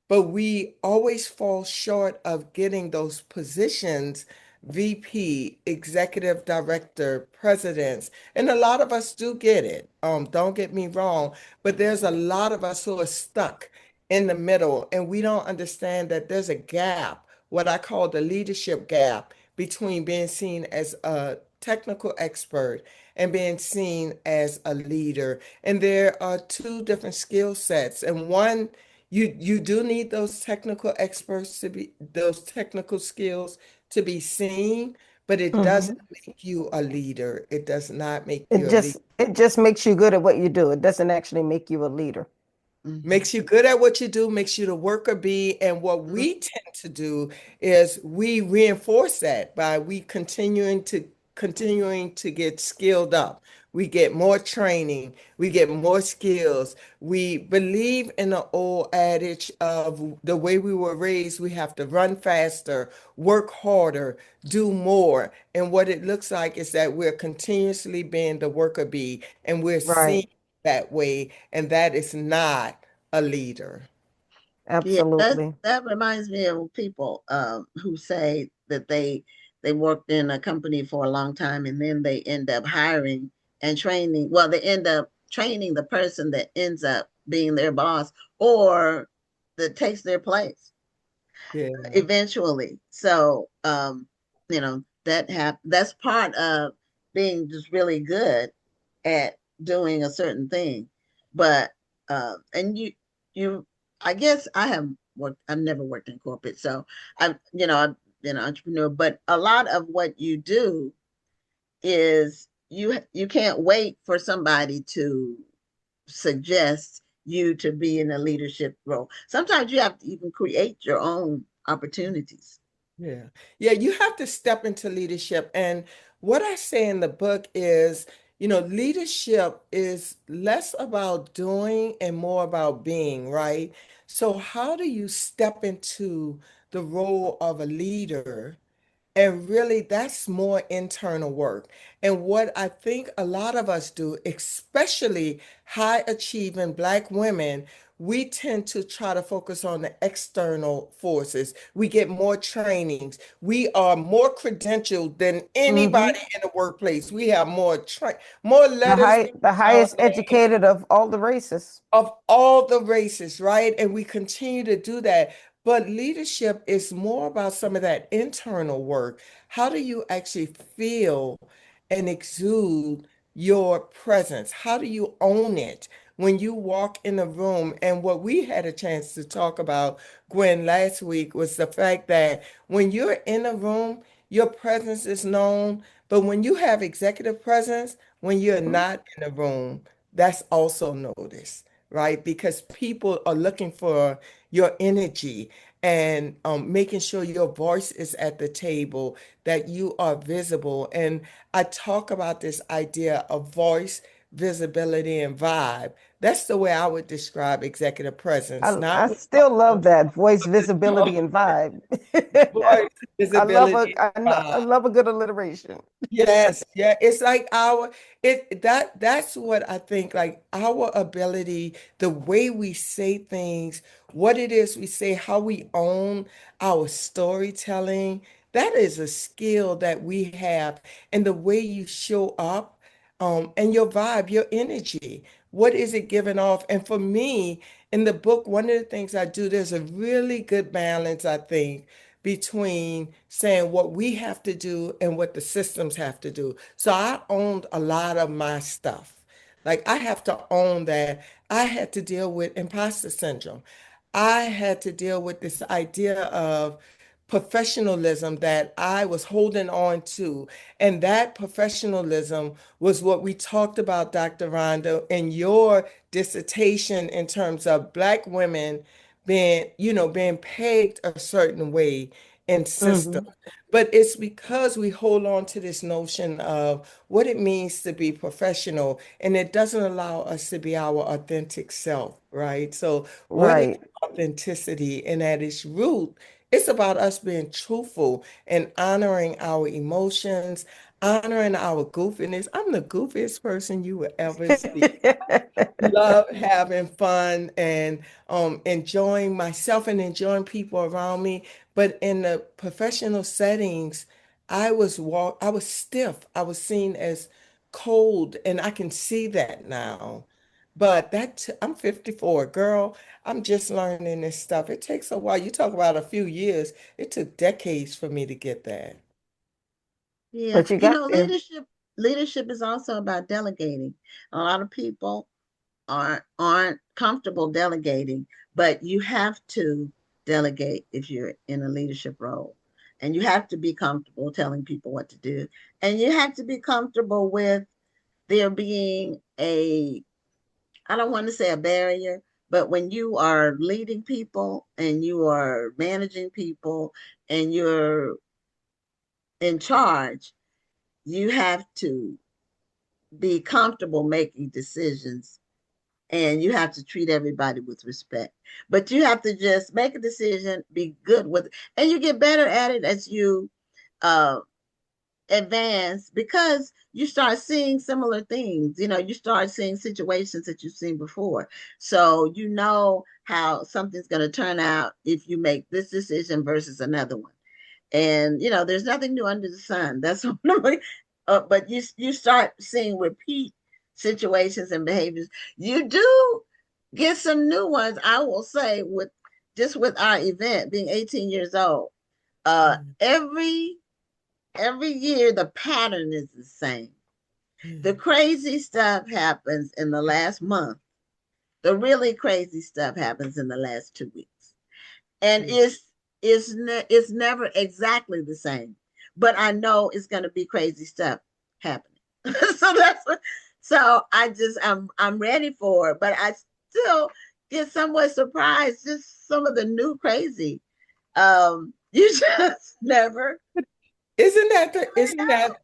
but we always fall short of getting those positions, VP, executive director, presidents. And a lot of us do get it. Don't get me wrong, but there's a lot of us who are stuck in the middle and we don't understand that there's a gap, what I call the leadership gap between being seen as a technical expert and being seen as a leader. And there are two different skill sets. And one, you do need those technical experts to be those technical skills to be seen, but it Mm-hmm. doesn't make you a leader. It does not make It you a leader. just it just makes you good at what you do. It doesn't actually make you a leader. Mm-hmm. Makes you good at what you do, makes you the worker bee. And what we tend to do is we reinforce that by we continuing to get skilled up. We get more training, we get more skills. We believe in the old adage of the way we were raised, we have to run faster, work harder, do more. And what it looks like is that we're continuously being the worker bee and we're Right. seen that way, and that is not a leader. Yeah, that Absolutely. that reminds me of people who say that they worked in a company for a long time and then they end up hiring and training. Well, they end up training the person that ends up being their boss or that takes their place Yeah, eventually. So, that's part of being just really good at doing a certain thing. But and you I guess I've never worked in corporate, so I've been an entrepreneur, but a lot of what you do is you can't wait for somebody to suggest you to be in a leadership role. Sometimes you have to even create your own opportunities. yeah. Yeah, you have to step into leadership. And what I say in the book is, leadership is less about doing and more about being, right? So how do you step into the role of a leader And really, that's more internal work. And what I think a lot of us do, especially high achieving Black women, we tend to try to focus on the external forces. We get more trainings. We are more credentialed than Hmm. anybody in the workplace. We have more letters The in our highest educated of all the races. of all the races, right? And we continue to do that. But leadership is more about some of that internal work. How do you actually feel and exude your presence? How do you own it when you walk in a room? And what we had a chance to talk about, Gwen, last week was the fact that when you're in a room, your presence is known. But when you have executive presence, when you're not in a room, that's also noticed, right? Because people are looking for your energy and making sure your voice is at the table, that you are visible. And I talk about this idea of voice, visibility, and vibe. That's the way I would describe executive presence, not I with still love that voice, the tone, visibility, and vibe. voice, visibility, and I vibe. love a good alliteration. Yes, yeah. It's like that's what I think, like our ability, the way we say things, what it is we say, how we own our storytelling, that is a skill that we have. And the way you show up, and your vibe, your energy, what is it giving off? And for me, in the book, one of the things I do, there's a really good balance, I think, between saying what we have to do and what the systems have to do. So I owned a lot of my stuff. Like I have to own that I had to deal with imposter syndrome. I had to deal with this idea of professionalism that I was holding on to. And that professionalism was what we talked about, Dr. Rondo, in your dissertation in terms of Black women being pegged a certain way in system. Hmm. But it's because we hold on to this notion of what it means to be professional, and it doesn't allow us to be our authentic self, right? So, what is Right. authenticity? And at its root, it's about us being truthful and honoring our emotions, honoring our goofiness. I'm the goofiest person you will ever see. Love having fun and enjoying myself and enjoying people around me. But in the professional settings, I was stiff. I was seen as cold, and I can see that now. But I'm 54, girl. I'm just learning this stuff. It takes a while. You talk about a few years. It took decades for me to get that. Yeah, But you got there. leadership is also about delegating. A lot of people aren't comfortable delegating, but you have to delegate if you're in a leadership role. And you have to be comfortable telling people what to do. And you have to be comfortable with there being I don't want to say a barrier, but when you are leading people and you are managing people and you're in charge, you have to be comfortable making decisions and you have to treat everybody with respect. But you have to just make a decision, be good with it, and you get better at it as you uh, advance because you start seeing similar things. You start seeing situations that you've seen before. So you know how something's going to turn out if you make this decision versus another one. And there's nothing new under the sun. That's what but you start seeing repeat situations and behaviors. You do get some new ones, I will say, with our event being 18 years old. Mm, Every year the pattern is the same. The mm, crazy stuff happens in the last month. The really crazy stuff happens in the last 2 weeks. And mm. it's never exactly the same, but I know it's going to be crazy stuff happening. So I'm ready for it, but I still get somewhat surprised just some of the new crazy. You just never Isn't that the, really know.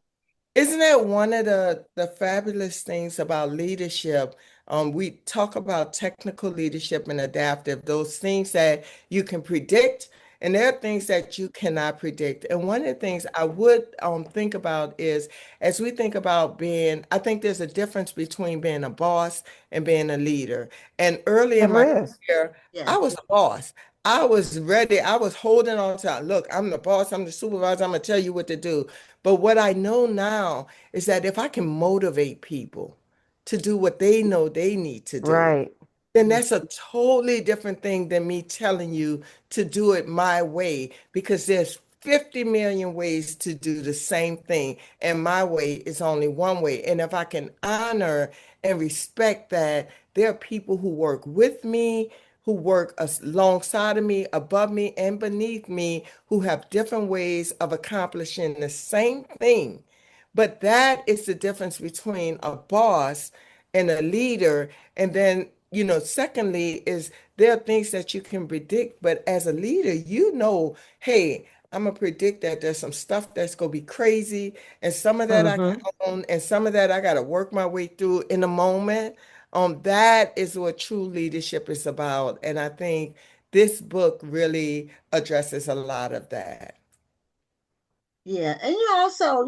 isn't that one of the fabulous things about leadership? We talk about technical leadership and adaptive, those things that you can predict And there are things that you cannot predict. And one of the things I would think about is as we think about being, I think there's a difference between being a boss and being a leader. And early in my There is. career, I Yes. was a boss. I was ready. I was holding on to, look, I'm the boss, I'm the supervisor, I'm gonna tell you what to do. But what I know now is that if I can motivate people to do what they know they need to do, Right. then that's a totally different thing than me telling you to do it my way because there's 50 million ways to do the same thing, and my way is only one way. And if I can honor and respect that, there are people who work with me, who work alongside of me, above me, and beneath me, who have different ways of accomplishing the same thing. But that is the difference between a boss and a leader. And then, secondly, is there are things that you can predict, but as a leader, hey, I'm gonna predict that there's some stuff that's gonna be crazy, and some of that I can Mm-hmm. own, and some of that I gotta work my way through in a moment. That is what true leadership is about. And I think this book really addresses a lot of that. Yeah. And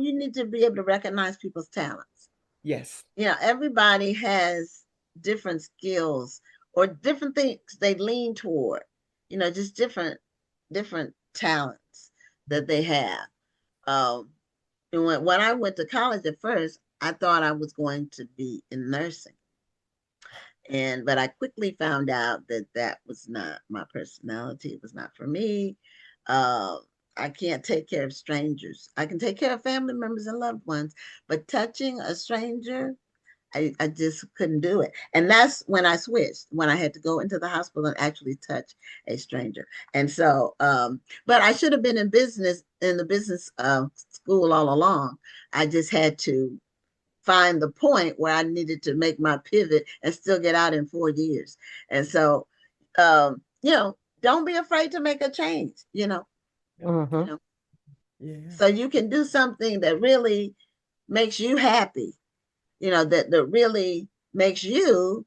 you need to be able to recognize people's talents. Yes. Everybody has different skills or different things they lean toward, just different talents that they have. Um, and when I went to college at first, I thought I was going to be in nursing. But I quickly found out that that was not my personality. It was not for me. Uh, I can't take care of strangers. I can take care of family members and loved ones, but touching a stranger, I just couldn't do it. And that's when I switched, when I had to go into the hospital and actually touch a stranger. And so, but I should have been in the business school all along. I just had to find the point where I needed to make my pivot and still get out in 4 years. And so, don't be afraid to make a change, you Mm-hmm. know, Yeah. so you can do something that really makes you happy, that really makes you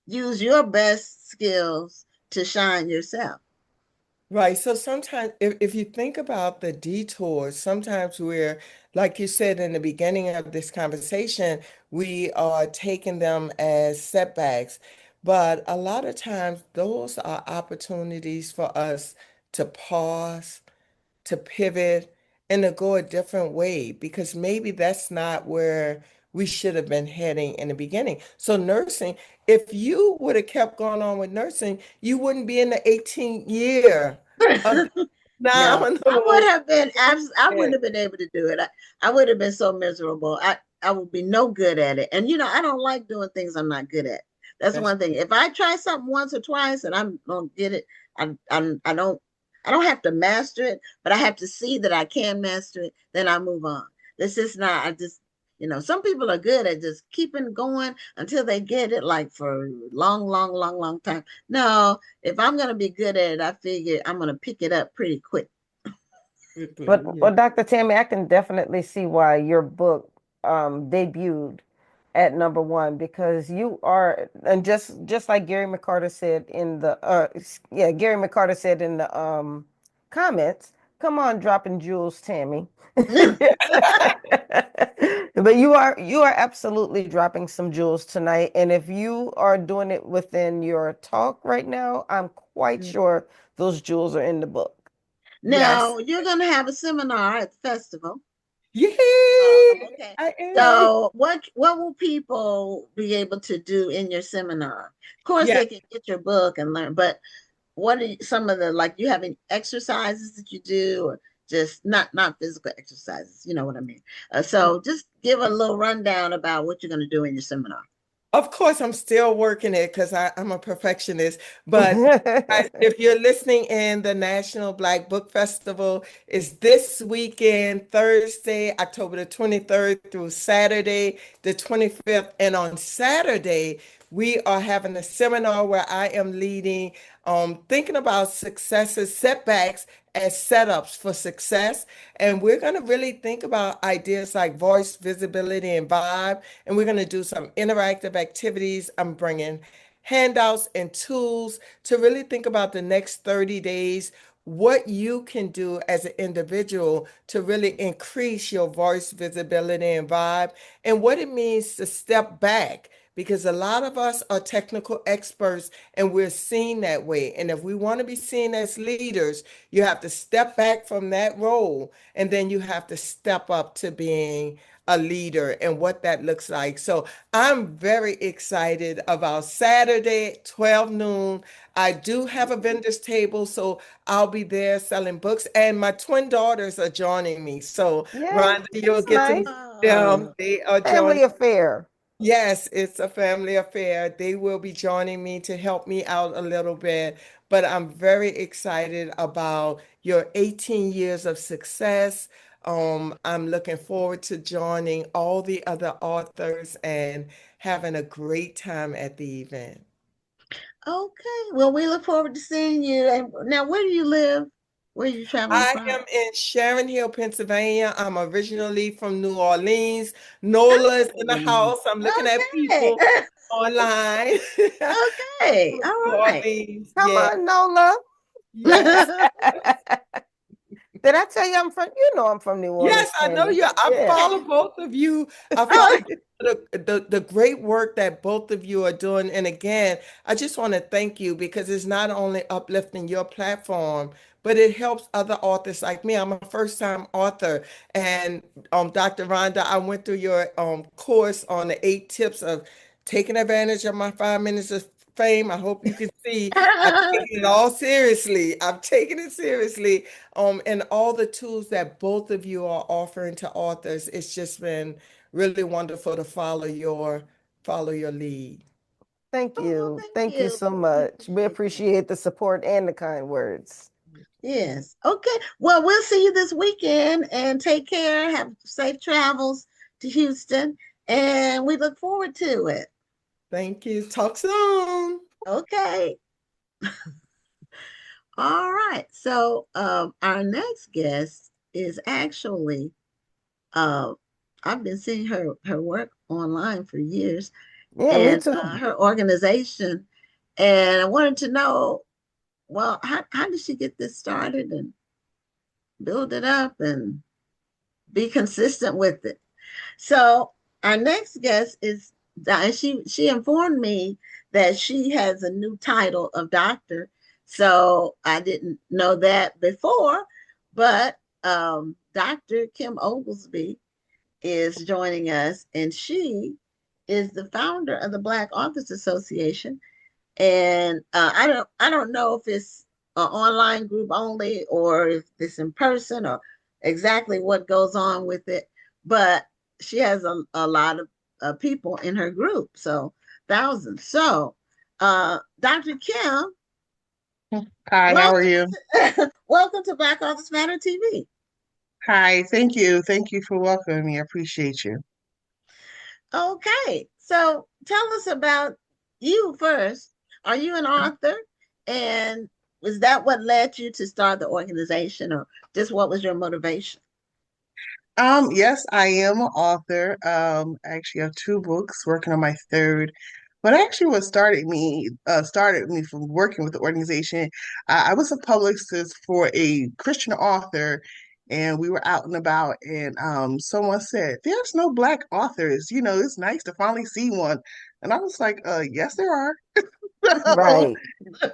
use your best skills to shine yourself. Right. So sometimes, if you think about the detours, sometimes we're, like you said in the beginning of this conversation, we are taking them as setbacks. But a lot of times, those are opportunities for us to pause, to pivot, and to go a different way because maybe that's not where we should have been heading in the beginning. So nursing, if you would have kept going on with nursing, you wouldn't be in the 18th year of No, I would nominal. have been I wouldn't have been able to do it. I would have been so miserable. I would be no good at it. And I don't like doing things I'm not good at. That's That's one thing. If I try something once or twice and I don't get it, I don't have to master it, but I have to see that I can master it, then I move on. This is not I just some people are good at just keeping going until they get it like for long, long, long, long time. No, if I'm going to be good at it, I figure I'm going to pick it up pretty quick. quickly. But Yeah. well, Dr. Tammy, I can definitely see why your book debuted at number one because you are, and just like Gary McCarter said in the Gary McCarter said in the comments, come on, dropping jewels, Tammy. But you are absolutely dropping some jewels tonight, and if you are doing it within your talk right now, I'm quite sure those jewels are in the book. Yes. Now, you're going to have a seminar at the festival. Yay! Okay. I am. So, what will people be able to do in your seminar? Of course, Yeah. they can get your book and learn, but what are some of the like? You have any exercises that you do, or just not physical exercises? You know what I mean? So, just give a little rundown about what you're going to do in your seminar. Of course, I'm still working it because I'm a perfectionist. But guys, if you're listening in, the National Black Book Festival is this weekend, Thursday, October the 23rd through Saturday, the 25th. And on Saturday, we are having a seminar where I am leading, thinking about successes, setbacks, as setups for success. And we're going to really think about ideas like voice, visibility, and vibe. And we're going to do some interactive activities. I'm bringing handouts and tools to really think about the next 30 days. what you can do as an individual to really increase your voice visibility and vibe, and what it means to step back. Because a lot of us are technical experts and we're seen that way. And if we want to be seen as leaders, you have to step back from that role and then you have to step up to being a leader and what that looks like. So I'm very excited about Saturday, 12 noon. I do have a vendor's table, so I'll be there selling books, and my twin daughters are joining me. So, Yeah, Rhonda, you'll that's get to nice. meet them. Oh, They are joining. Family affair. Yes, it's a family affair. They will be joining me to help me out a little bit, but I'm very excited about your 18 years of success. I'm looking forward to joining all the other authors and having a great time at the event. okay. Well, we look forward to seeing you. And now, where do you live? Where are you traveling I from? am in Sharon Hill, Pennsylvania. I'm originally from New Orleans. Nola's in the Oh, house. I'm looking at okay. people online. Okay. New All right. Orleans, Come yeah. on, Nola. Yes. Did I tell you I'm from? You know I'm from New Yes, Orleans, I know Tammy. you. I Yeah. follow both of you. I follow Oh, the great work that both of you are doing. And again, I just want to thank you because it's not only uplifting your platform, but it helps other authors like me. I'm a first-time author. And Dr. Rhonda, I went through your course on the 8 tips of taking advantage of my 5 minutes of fame. I hope you can see I've taken it all seriously. I've taken it seriously. And all the tools that both of you are offering to authors, it's just been really wonderful to follow your lead. Thank well, you. thank Thank you you. so We much. We appreciate that. appreciate the support and the kind words. Yes. Okay. Well, we'll see you this weekend and take care. Have safe travels to Houston. And we look forward to it. Thank you. Talk soon. Okay. All right. So our next guest is actually I've been seeing her work online for years Yeah, me and too. her organization. And I wanted to know, well, how did she get this started and build it up and be consistent with it? So our next guest is she informed me that she has a new title of doctor. So I didn't know that before, but Dr. Kim Oglesby is joining us, and she is the founder of the Black Authors Association. And I don't know if it's an online group only or if it's in person or exactly what goes on with it, but she has a lot of people in her group, so thousands. So, Dr. Kim, Hi, how are welcome you? welcome to Black Authors Matter TV. Hi, thank you. Thank you for welcoming me. I appreciate you. Okay, so tell us about you first. Are you an author? And was that what led you to start the organization, or just what was your motivation? Yes, I am an author. I actually have 2 books, working on my third. But actually, what started me from working with the organization. I was a publicist for a Christian author, and we were out and about, and someone said, "There's no Black authors. It's nice to finally see one." And I was like, "Yes, there are." So, Right.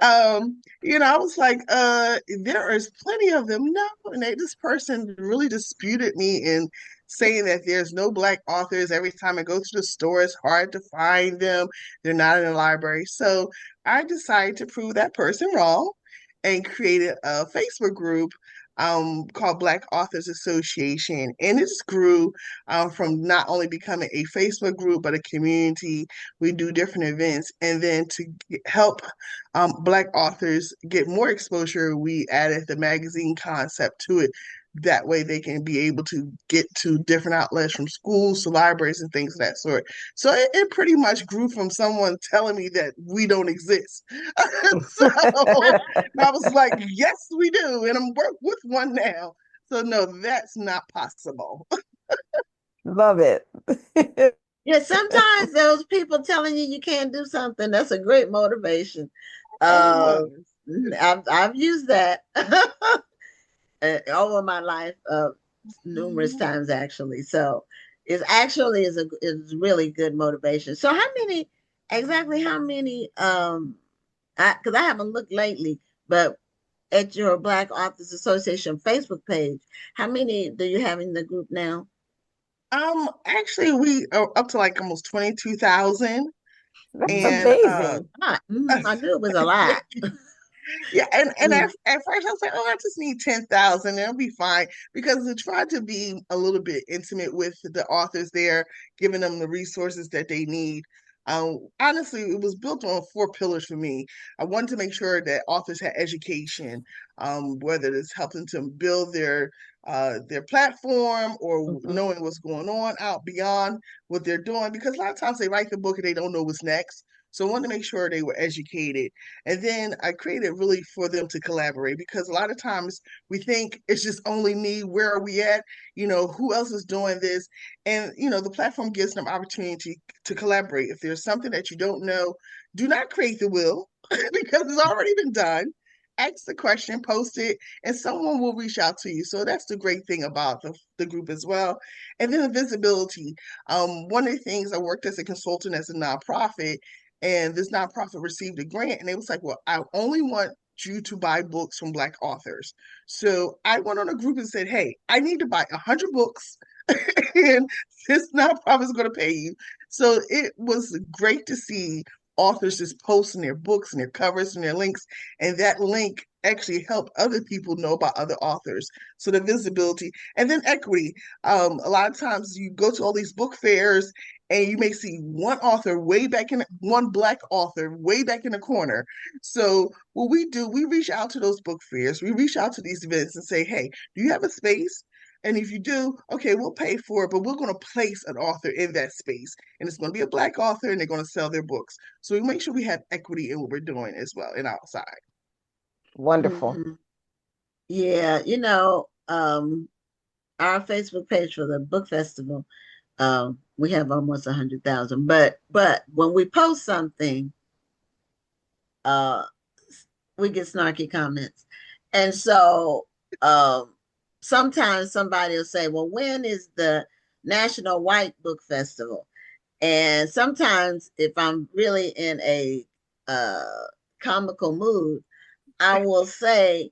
I was like, there is plenty of them. No, and this person really disputed me in saying that there's no Black authors. Every time I go to the store, it's hard to find them. They're not in the library. So I decided to prove that person wrong and created a Facebook group called Black Authors Association. And it just grew from not only becoming a Facebook group, but a community. We do different events. And then to help Black authors get more exposure, we added the magazine concept to it. That way they can be able to get to different outlets from schools to libraries and things of that sort. So it pretty much grew from someone telling me that we don't exist. So I was like, yes, we do. And I'm work with one now. So no, that's not possible. Love it. Yeah, sometimes those people telling you you can't do something, that's a great motivation. Oh, it Uh, was. I've used that over my life numerous times actually. So it's actually is really good motivation. So how many because I haven't looked lately, but at your Black Authors Association Facebook page, how many do you have in the group now? Actually, we are up to like almost 22,000, That's and amazing. I knew it was a lot. yeah, and Mm, at first I was like, oh, I just need 10,000, it'll be fine. Because I tried to be a little bit intimate with the authors there, giving them the resources that they need. Honestly, it was built on four pillars for me. I wanted to make sure that authors had education, whether it's helping to build their platform or mhm, knowing what's going on out beyond what they're doing. Because a lot of times they write the book and they don't know what's next. So I wanted to make sure they were educated. And then I created really for them to collaborate, because a lot of times we think it's just only me. Where are we at? Who else is doing this? And, the platform gives them opportunity to collaborate. If there's something that you don't know, do not create the wheel because it's already been done. Ask the question, post it, and someone will reach out to you. So that's the great thing about the group as well. And then the visibility. One of the things, I worked as a consultant as a nonprofit, and this nonprofit received a grant, and it was like, well, I only want you to buy books from Black authors. So I went on a group and said, hey, I need to buy 100 books and this nonprofit is going to pay you. So it was great to see authors just posting their books and their covers and their links, and that link actually helped other people know about other authors. So the visibility, and then equity. A lot of times you go to all these book fairs and you may see one author way back in, one Black author way back in the corner. So what we do, we reach out to those book fairs, we reach out to these events and say, hey, do you have a space? And if you do, okay, we'll pay for it, but we're going to place an author in that space. And it's going to be a Black author, and they're going to sell their books. So we make sure we have equity in what we're doing as well and outside. Wonderful. mhm. Yeah, our Facebook page for the book festival, we have almost 100,000. But when we post something, uh, we get snarky comments, and so sometimes somebody will say, "Well, when is the National White Book Festival?" And sometimes, if I'm really in a uh, comical mood, I will say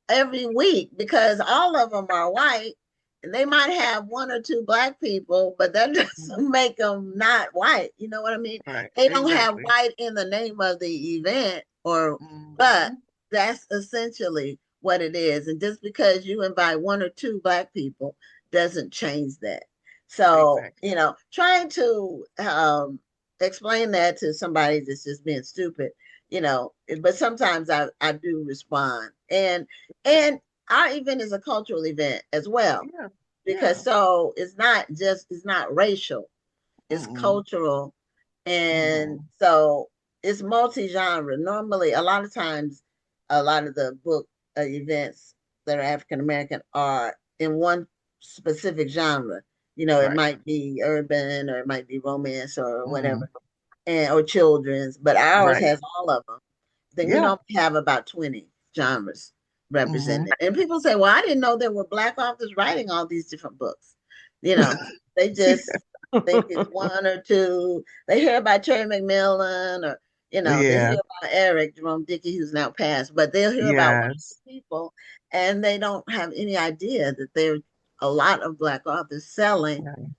every week, because all of them are white, and they might have one or two Black people, but that doesn't make them not white. You know what I mean? Right, They don't have exactly. white in the name of the event, but Mhm. that's essentially what it is. And just because you invite one or two Black people doesn't change that. So, Exactly. trying to explain that to somebody that's just being stupid, but sometimes I do respond. And our event is a cultural event as well, Yeah, because yeah. so it's not racial, it's Mm-mm. cultural. And Mm-mm. so it's multi-genre. Normally, a lot of times, a lot of the book events that are African American are in one specific genre. It Right. might be urban, or it might be romance, or Mm-hmm. whatever, and or children's, but ours Right. has all of them. Then we Yeah. normally have about 20 genres Mm-hmm. represented. And people say, well, I didn't know there were Black authors writing all these different books. You know, they just think it's one or two. They hear about Terry McMillan, or, they Yeah. hear about Eric Jerome Dickey, who's now passed, but they'll hear about one or Yes. two people, and they don't have any idea that there are a lot of Black authors selling Right.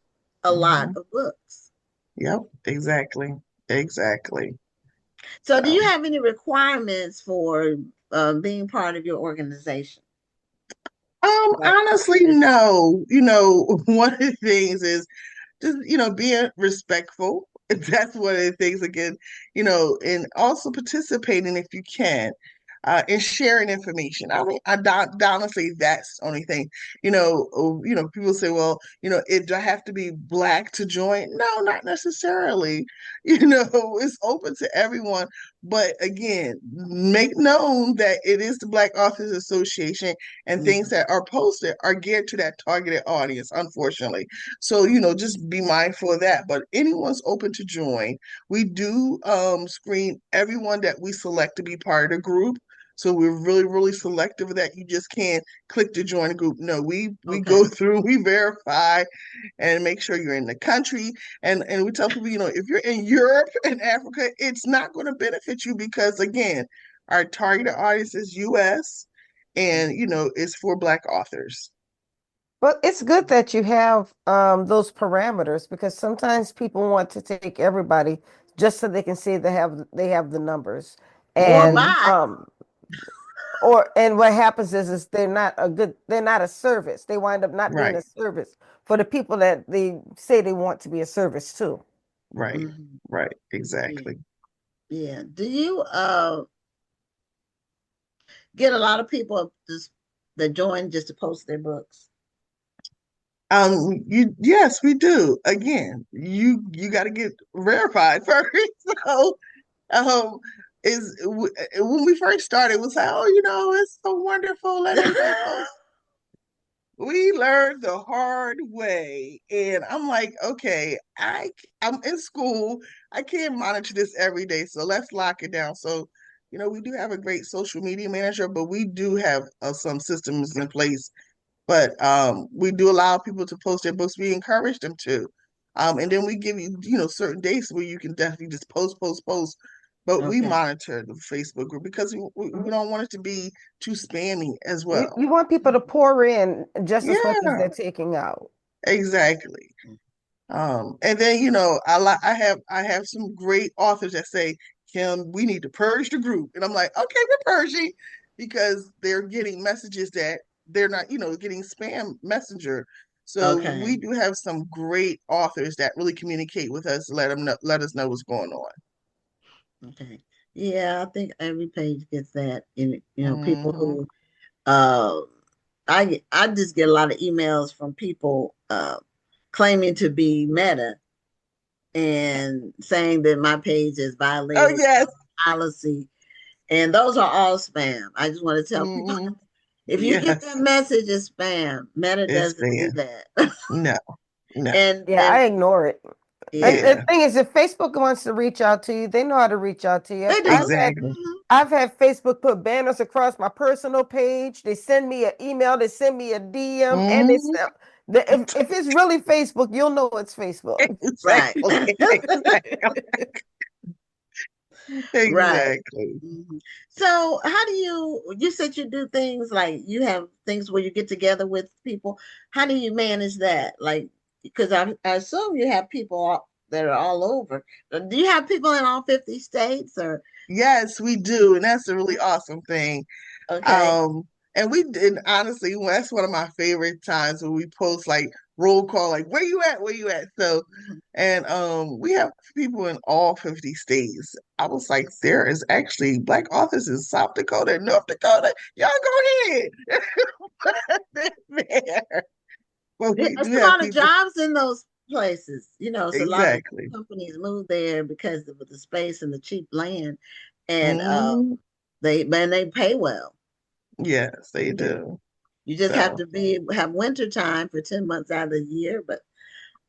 a lot Mm-hmm. of books. Yep. Exactly. Exactly. So, do So, you have any requirements for being part of your organization? Black honestly, authors. no. One of the things is just being respectful. That's one of the things, again, and also participating if you can, and sharing information. I mean, honestly, that's the only thing. People say, well, do I have to be Black to join? No, not necessarily. It's open to everyone. But again, make known that it is the Black Authors Association, and things Mhm. that are posted are geared to that targeted audience, unfortunately. So, just be mindful of that. But anyone's open to join. We do screen everyone that we select to be part of the group. So we're really, really selective of that. You just can't click to join a group. No, we Okay. go through, we verify and make sure you're in the country. And we tell people, if you're in Europe and Africa, it's not going to benefit you because, again, our targeted audience is US and, it's for Black authors. But it's good that you have those parameters because sometimes people want to take everybody just so they can see they have the numbers. Or And buy. and what happens is they're not a service. They wind up not being Right, a service for the people that they say they want to be a service to. right, Mhm. right, exactly. Yeah. Do you get a lot of people that join just to post their books? Yes, we do. Again, you got to get verified first. So, um, when we first started, it was like, oh, it's so wonderful. Let everybody post. We learned the hard way, and I'm like, okay, I'm in school. I can't monitor this every day, so let's lock it down. So, we do have a great social media manager, but we do have some systems in place, but we do allow people to post their books. We encourage them to. And then we give you, certain days where you can definitely just post. But we Okay. monitor the Facebook group because we don't want it to be too spammy as You well. want people to pour in just as much as Yeah, they're taking out. exactly. And then, I have some great authors that say, Kim, we need to purge the group. And I'm like, okay, we're purging because they're getting messages that they're not, getting spam messenger. So we Okay. do have some great authors that really communicate with us, let us know what's going on. Okay. Yeah, I think every page gets that. And people Hmm. who I just get a lot of emails from people claiming to be Meta and saying that my page is Oh, violating yes. policy. And those are all spam. I just want to tell people Hmm. if you get Yes, that message, it's spam. Meta it's doesn't do there. that. No, no. Yeah, And I ignore it. And yeah, the Yeah, thing is, if Facebook wants to reach out to you, they know how to reach out to you. they do. exactly. I've had Facebook put banners across my personal page. They send me an email, they send me a DM, and Hmm. if it's really Facebook, you'll know it's Facebook. Right. Exactly. Exactly. Right. Exactly. Mhm. So how do you said you do things like you have things where you get together with people. How do you manage that? Like, because I assume you have people that are all over. Do you have people in all 50 states or Yes, we do, and that's a really awesome thing. okay. Um, and we did honestly, that's one of my favorite times when we post like roll call, like where you at, where you at. So, Mhm. and we have people in all 50 states. I was like, there is actually Black authors in South Dakota and North Dakota. Y'all go ahead. Put us in there. But we There's do a have lot of people. jobs in those places. So a lot of Exactly. companies move there because of the space and the cheap land, and Hmm. they pay well. Yes, they Mhm. do. You just have So to have winter time for 10 months out of the year, but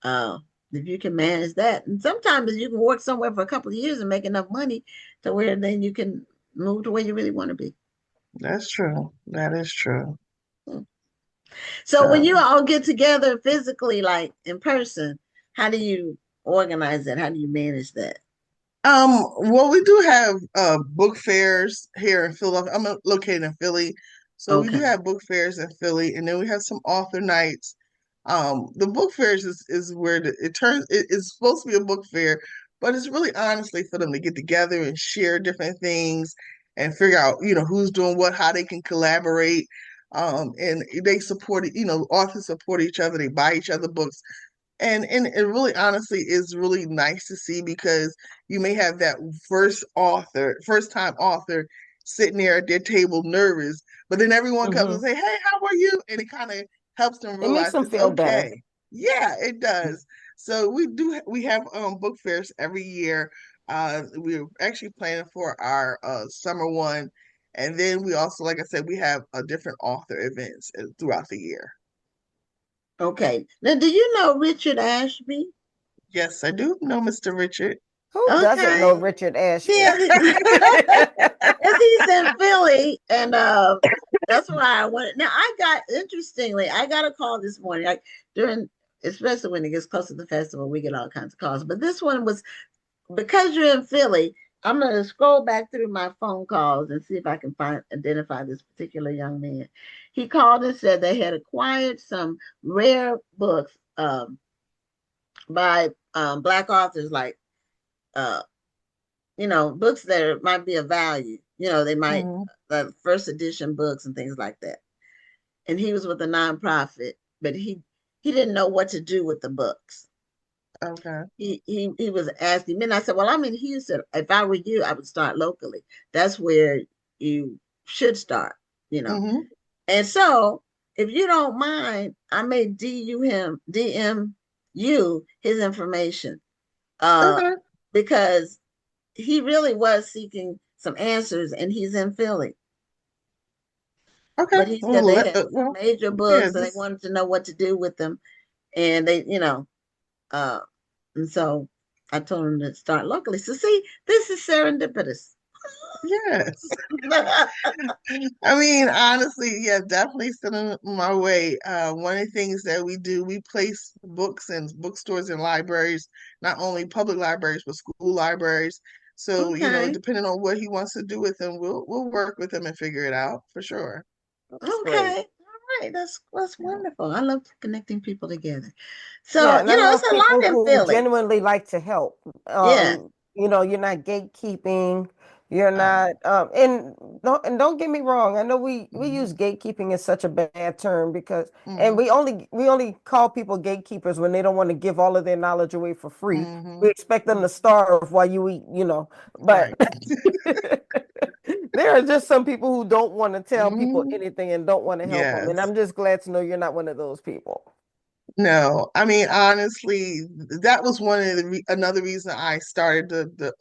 uh if you can manage that, and sometimes you can work somewhere for a couple of years and make enough money to where then you can move to where you really want to be. that's true. That is true. Hmm. So when you So. all get together physically, like in person, how do you organize that? How do you manage that? Well, we do have book fairs here in Philadelphia. I'm located in Philly, so we do Okay. have book fairs in Philly, and then we have some author nights. The book fairs is where it's supposed to be a book fair, but it's really honestly for them to get together and share different things and figure out, who's doing what, how they can collaborate. And they support, authors support each other. They buy each other books and it really honestly is really nice to see because you may have that first time author sitting there at their table nervous, but then everyone comes and Hmm. say, hey, how are you? And it kind of helps them It makes realize them it's feel better. okay. Yeah, it does. So we have book fairs every year. We're actually planning for our summer one, and then we also, like I said, we have different author events throughout the year. Okay. Now, do you know Richard Ashby? Yes, I do know Mr. Richard. Who doesn't Okay. know Richard Yeah, Ashby? it's because he's in Philly, and that's why I wanted. Now, interestingly, I got a call this morning, like during, especially when it gets close to the festival, we get all kinds of calls. But this one was because you're in Philly. I'm going to scroll back through my phone calls and see if I can identify this particular young man. He called and said they had acquired some rare books by Black authors, like uh, books that might be of value. They might first edition books and things like that. And he was with a nonprofit, but he didn't know what to do with the books. Okay. He was asking me, and I said, "Well, I'm in Houston. If I were you, I would start locally. That's where you should start, And so, if you don't mind, I may DM you his information, because he really was seeking some answers, and he's in Philly. Okay. But he said they had major books, and they wanted to know what to do with them, and they, and so I told him to start locally. So see, this is serendipitous. Yes. I mean, honestly, yeah, definitely send my way. One of the things that we do, we place books in bookstores and libraries, not only public libraries, but school libraries. So, depending on what he wants to do with them, we'll work with him and figure it out for sure. Okay. All right. That's wonderful. I love connecting people together. So, it's a lot in Philly. Genuinely like to help. You're not gatekeeping. You're not, and don't get me wrong. I know we use gatekeeping as such a bad term because, and we only call people gatekeepers when they don't want to give all of their knowledge away for free. We expect them to starve while you eat, but there are just some people who don't want to tell people anything and don't want to help them. And I'm just glad to know you're not one of those people. No, I mean, honestly, that was another reason I started the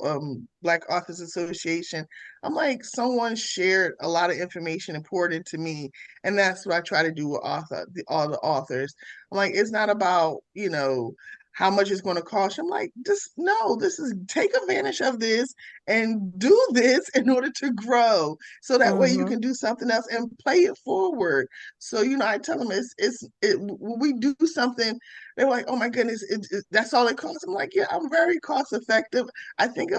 Black Authors Association. I'm like, someone shared a lot of information and poured into me, and that's what I try to do with all the authors. I'm like, it's not about, how much it's going to cost. I'm like, take advantage of this and do this in order to grow, so that way you can do something else and play it forward. So, I tell them when we do something, they're like, oh my goodness, that's all it costs. I'm like, yeah, I'm very cost effective. I think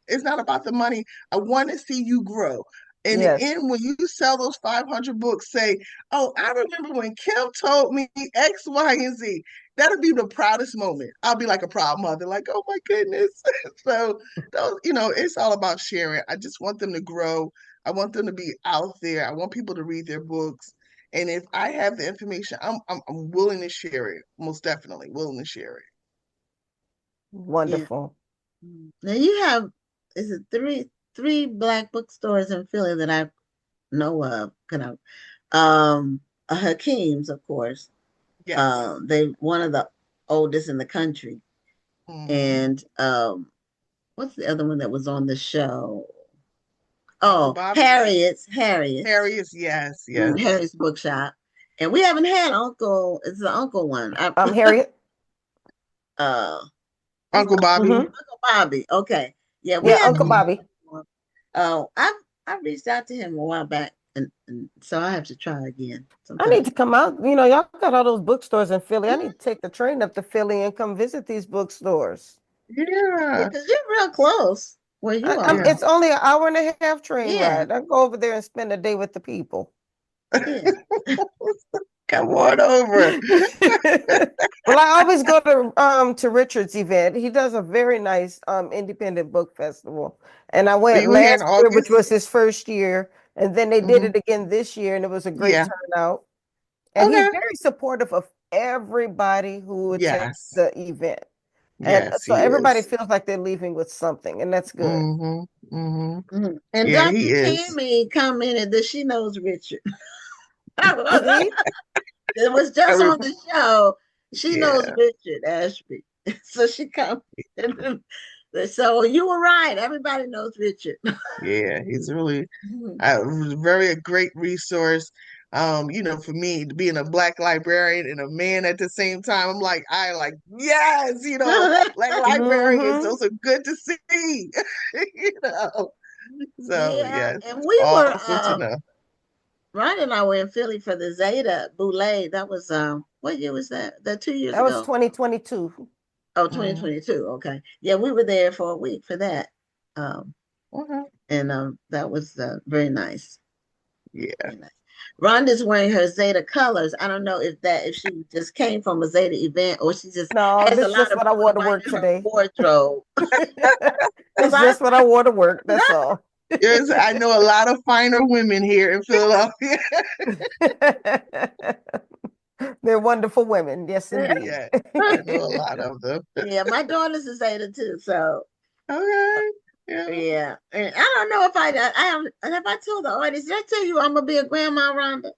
it's not about the money. I want to see you grow. In the end, when you sell those 500 books, say, oh, I remember when Kim told me X, Y, and Z. That'll be the proudest moment. I'll be like a proud mother, like, oh my goodness. So, it's all about sharing. I just want them to grow. I want them to be out there. I want people to read their books. And if I have the information, I'm willing to share it. Most definitely willing to share it. Wonderful. Yeah. Now you have, is it three Black bookstores in Philly that I know of? Hakim's, of course. Yes. They one of the oldest in the country. And what's the other one that was on the show? Oh, Harriet's, yes. Harriet's Bookshop. And we haven't had it's the uncle one. Harriet. Uncle Bobby. Uncle Bobby. Okay. Yeah, Uncle Bobby. Oh, I've reached out to him a while back, and so I have to try again sometime. I need to come out. Y'all got all those bookstores in Philly. I need to take the train up to Philly and come visit these bookstores. Yeah, because you're real close where you are. It's only an hour and a half train ride. I go over there and spend a day with the people. Yeah. Come on over. Well, I always go to Richard's event. He does a very nice independent book festival, and I went last year, which was his first year, and then they did it again this year, and it was a great turnout. And he's very supportive of everybody who attends the event, and so everybody feels like they're leaving with something, and that's good. And Dr. Tammi commented that she knows Richard. It was just on the show. She knows Richard Ashby. So she commented. So you were right. Everybody knows Richard. Yeah, he's really a great resource. For me, being a Black librarian and a man at the same time, I'm like, yes, Black librarians, those are good to see. So Yeah, yes, and we were awesome to know. Ron and I were in Philly for the Zeta Boulay. That was what year was that? That 2 years That was ago? 2022. Oh, Mhm. 2022. Okay. Yeah, we were there for a week for that. Um, Okay. and that was very nice. Yeah. Very nice. Rhonda's wearing her Zeta colors. I don't know if she just came from a Zeta event or she just No, has this a is lot just of what I wore to white work in her today. wardrobe. Because It's just what I wore to work. That's all. Yes, I know a lot of finer women here in Philadelphia. They're wonderful women. Yes, indeed. Yeah, I know a lot of them. yeah, my daughter's a Zeta too. So Okay. Yeah. yeah, and I don't know if have I told the audience. Did I tell you I'm gonna be a grandma, Rhonda?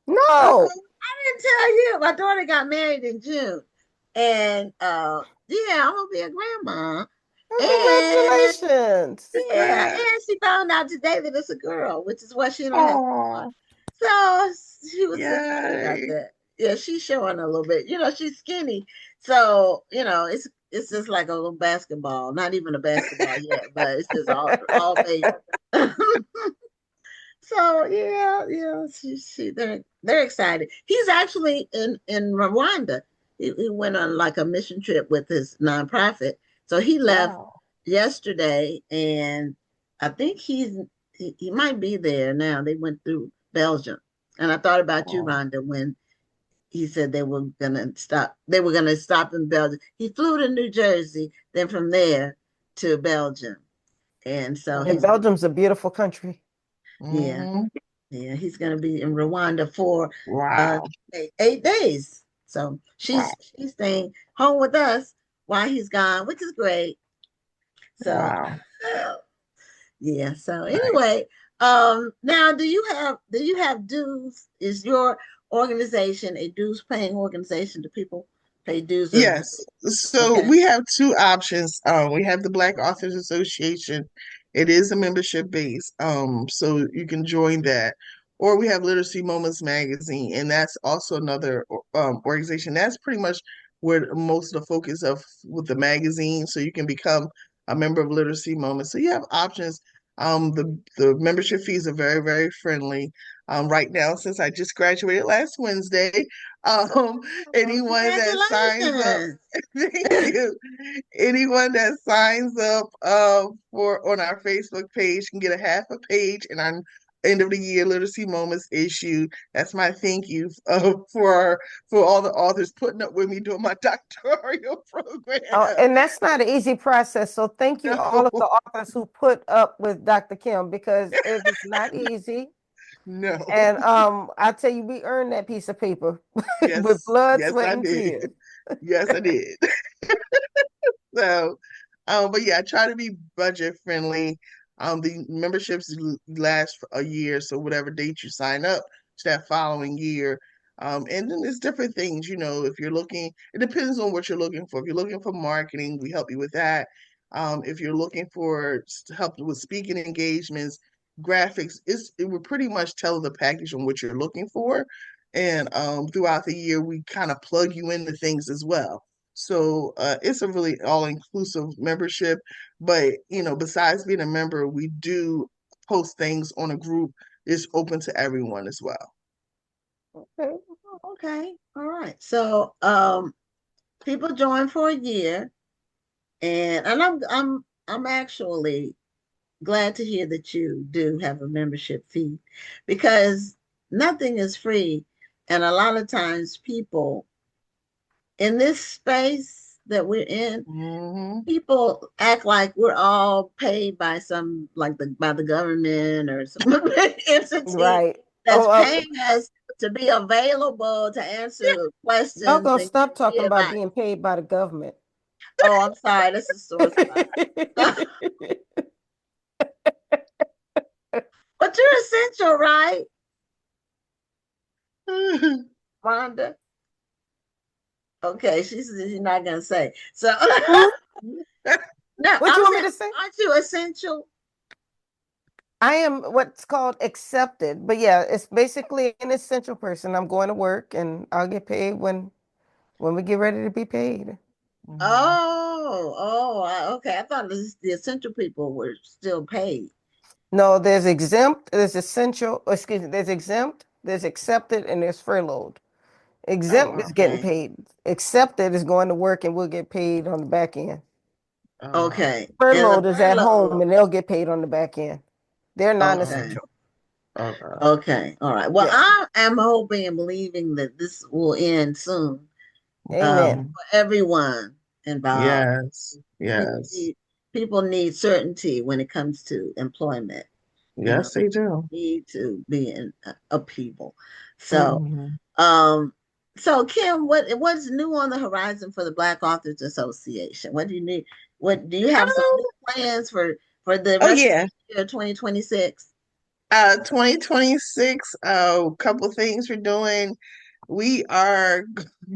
No. I didn't tell you. My daughter got married in June, and yeah, I'm gonna be a grandma. Oh, And congratulations. yeah, Congrats. and she found out today that it's a girl, which is what she don't have. Oh, So she was excited about yay. that. Yeah, she's showing a little bit. She's skinny, so it's just like a little basketball. Not even a basketball yet, but it's just all baby. So yeah, they're excited. He's actually in Rwanda. He went on like a mission trip with his nonprofit. So he left Wow. yesterday, and I think he might be there now. They went through Belgium, and I thought about you, Oh, Rhonda, when he said they were gonna stop. They were gonna stop in Belgium. He flew to New Jersey, then from there to Belgium, and so And okay. he's Belgium's a beautiful country. yeah. Hmm. Yeah, he's going to be in Rwanda for uh, Wow. 8 days. So Wow. she's staying home with us while he's gone, which is great. So Wow. uh, yeah. So Nice. anyway, now do you have dues? Is your organization a dues paying organization? Do people pay dues or Yes. So okay? we have two options. We have the Black Authors Association. It is a membership base. So you can join that. Or we have Literacy Moments Magazine, and that's also another organization. That's pretty much where most of the focus of with the magazine. So you can become a member of Literacy Moments. So you have options. The membership fees are very, very friendly. Right now, since I just graduated last Wednesday, um, Oh, anyone that signs up, congratulations. thank you. Anyone that signs up for on our Facebook page can get a half a page in our end of the year literacy moments issue. That's my thank you for all the authors putting up with me doing my doctoral program. Oh, and that's not an easy process. So thank you all of the No, authors who put up with Dr. Kim because it is not easy. no. And I tell you, we earned that piece of paper with Yes, blood, yes, sweat, I and did. tears. Yes, I did. So, but yeah, I try to be budget friendly. The memberships last for a year, so whatever date you sign up to that following year. And then there's different things, if you're looking, it depends on what you're looking for. If you're looking for marketing, we help you with that. If you're looking for help with speaking engagements, graphics, it would pretty much tell the package on what you're looking for. And throughout the year, we kind of plug you into things as well. So it's a really all-inclusive membership. But besides being a member, we do post things on a group. It's open to everyone as well. Okay, okay, all right. So people join for a year, and I'm actually glad to hear that you do have a membership fee because nothing is free. And a lot of times people in this space that we're in, Hmm. people act like we're all paid by by the government or some entity Right. that's Oh, paying us to be available to answer y'all questions gonna and stop give talking about advice. being paid by the government. Oh, I'm sorry, that's a sore spot. But you're essential, right, Rhonda? Okay, she's not gonna say. So Hmm? no, What I'm you want me saying, to say? aren't you essential? I am what's called accepted, but yeah, it's basically an essential person. I'm going to work and I'll get paid when we get ready to be paid. Okay. I thought the essential people were still paid. No, there's exempt, there's essential, excuse me, there's exempt, there's accepted, and there's furloughed. Exempt Oh, is getting okay. paid. Accepted is going to work and we'll get paid on the back end. Okay. And the Furloughed is at home furlough. and they'll get paid on the back end. They're Okay. non-essential. Okay. Okay. All right. Well, Yeah. I am hoping and believing that this will end soon, Amen. for everyone involved. Yes. People Yes. need, people need certainty when it comes to employment. You know, Yes, they do. need to be in upheaval. So, Mhm. um, so Kim, what's new on the horizon for the Black Authors Association? What do you need? What do you have some new plans for the Oh rest of yeah. the year 2026? 2026, a couple things we're doing. We are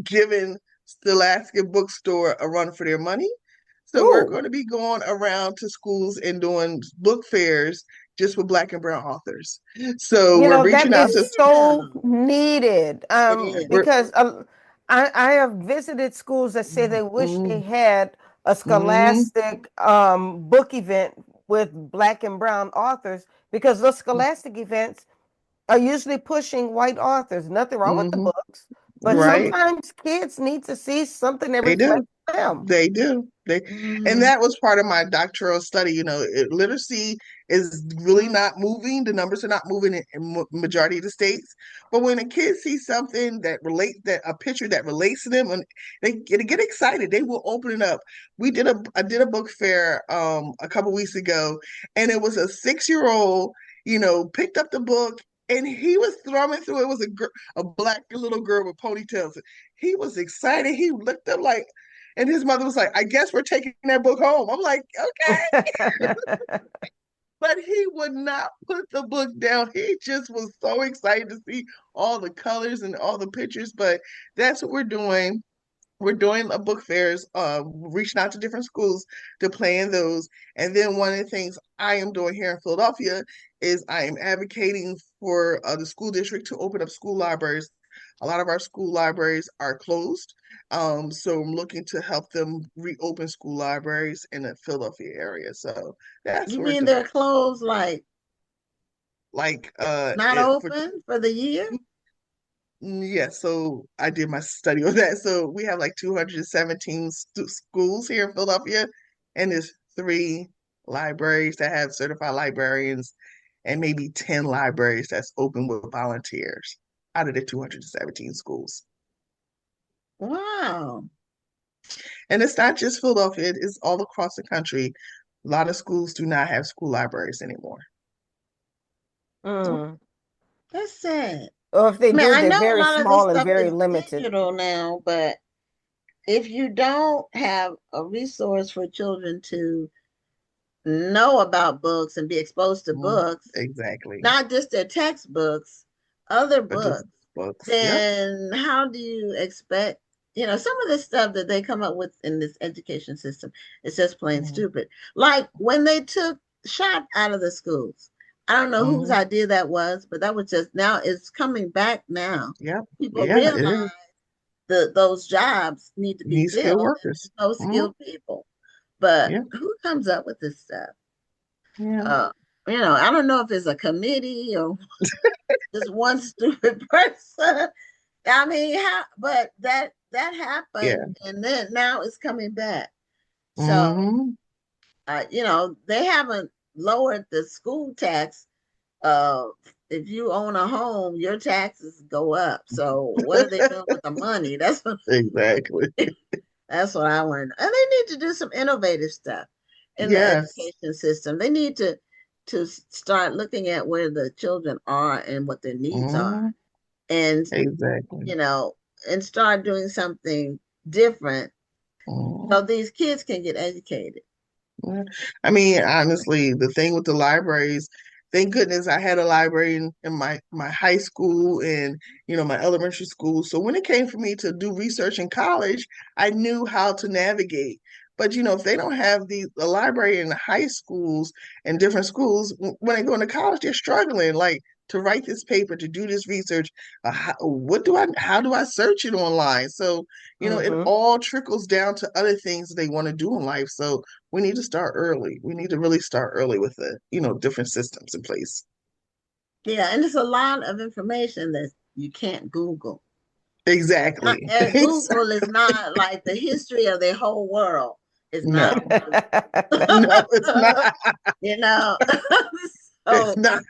giving Scholastic Bookstore a run for their money. So we're Ooh. going to be going around to schools and doing book fairs just for Black and Brown authors. So You we're know, that reaching out is to, Yeah, so needed. it is. we're, Because I have visited schools that say they wish they mm, had a mm, scholastic book event with Black and brown authors because those scholastic events are usually pushing white authors. Nothing wrong with the mm, books, but right. sometimes kids need to see something that They do. reflects them. They do. And Mhm. that was part of my doctoral study. Literacy is really not moving. The numbers are not moving in majority of the states. But when a kid sees something that a picture that relates to them, and they get excited, they will open it up. I did a book fair a couple weeks ago, and it was a 6-year-old, picked up the book. And he was thrumming through. It was a black little girl with ponytails. He was excited. He looked up like, and his mother was like, I guess we're taking that book home. I'm like, okay. But he would not put the book down. He just was so excited to see all the colors and all the pictures. But that's what we're doing. We're doing a book fairs, reaching out to different schools to plan those. And then one of the things I am doing here in Philadelphia is I am advocating for the school district to open up school libraries. A lot of our school libraries are closed. So I'm looking to help them reopen school libraries in the Philadelphia area. So that's You what we're mean doing. they're closed, like Like not for open for the year? yeah, so I did my study on that. So we have like 217 schools here in Philadelphia, and there's 3 libraries that have certified librarians, and maybe 10 libraries that's open with volunteers out of the 217 schools. Wow. And it's not just Philadelphia, it's all across the country. A lot of schools do not have school libraries anymore. Mm. That's sad. Or if they I mean, do, I they're know a very lot of this small and stuff very is limited. digital now, but if you don't have a resource for children to know about books and be exposed to books, Exactly. not just their textbooks, other But just books, books. Yep. then how do you expect, some of this stuff that they come up with in this education system is just plain Mhm. stupid. Like when they took shop out of the schools. I don't know whose Mhm. idea that was, but that was just now it's coming back now. Yep. People Yeah, it realize is. those jobs need to be Need skilled filled and workers. there's no Mhm. skilled people. But Yeah. who comes up with this stuff? Yeah. Uh, I don't know if it's a committee or just one stupid person. I mean, but that Yeah. happened, and then now it's coming back. So, Mhm. they haven't lowered the school tax. Uh, if you own a home, your taxes go up. So, what are they doing with the money? Exactly. That's what I want. And they need to do some innovative stuff in the Yes. education system. They need to start looking at where the children are and what their needs are, Mhm. and Exactly. you know, and start doing something different Mhm. so these kids can get educated. Yeah. I mean, honestly, the thing with the libraries, thank goodness I had a library in my high school and my elementary school. So when it came for me to do research in college, I knew how to navigate. But if they don't have the library in the high schools and different schools, when they go into college, they're struggling. Like to write this paper, to do this research. How do I search it online? So, it all trickles down to other things that they want to do in life. So we need to start early. We need to really start early with the, different systems in place. Yeah, and it's a lot of information that you can't Google. Exactly. And Google is not like the history of their whole world. It's No, not. no, it's not. You know. It's So, not.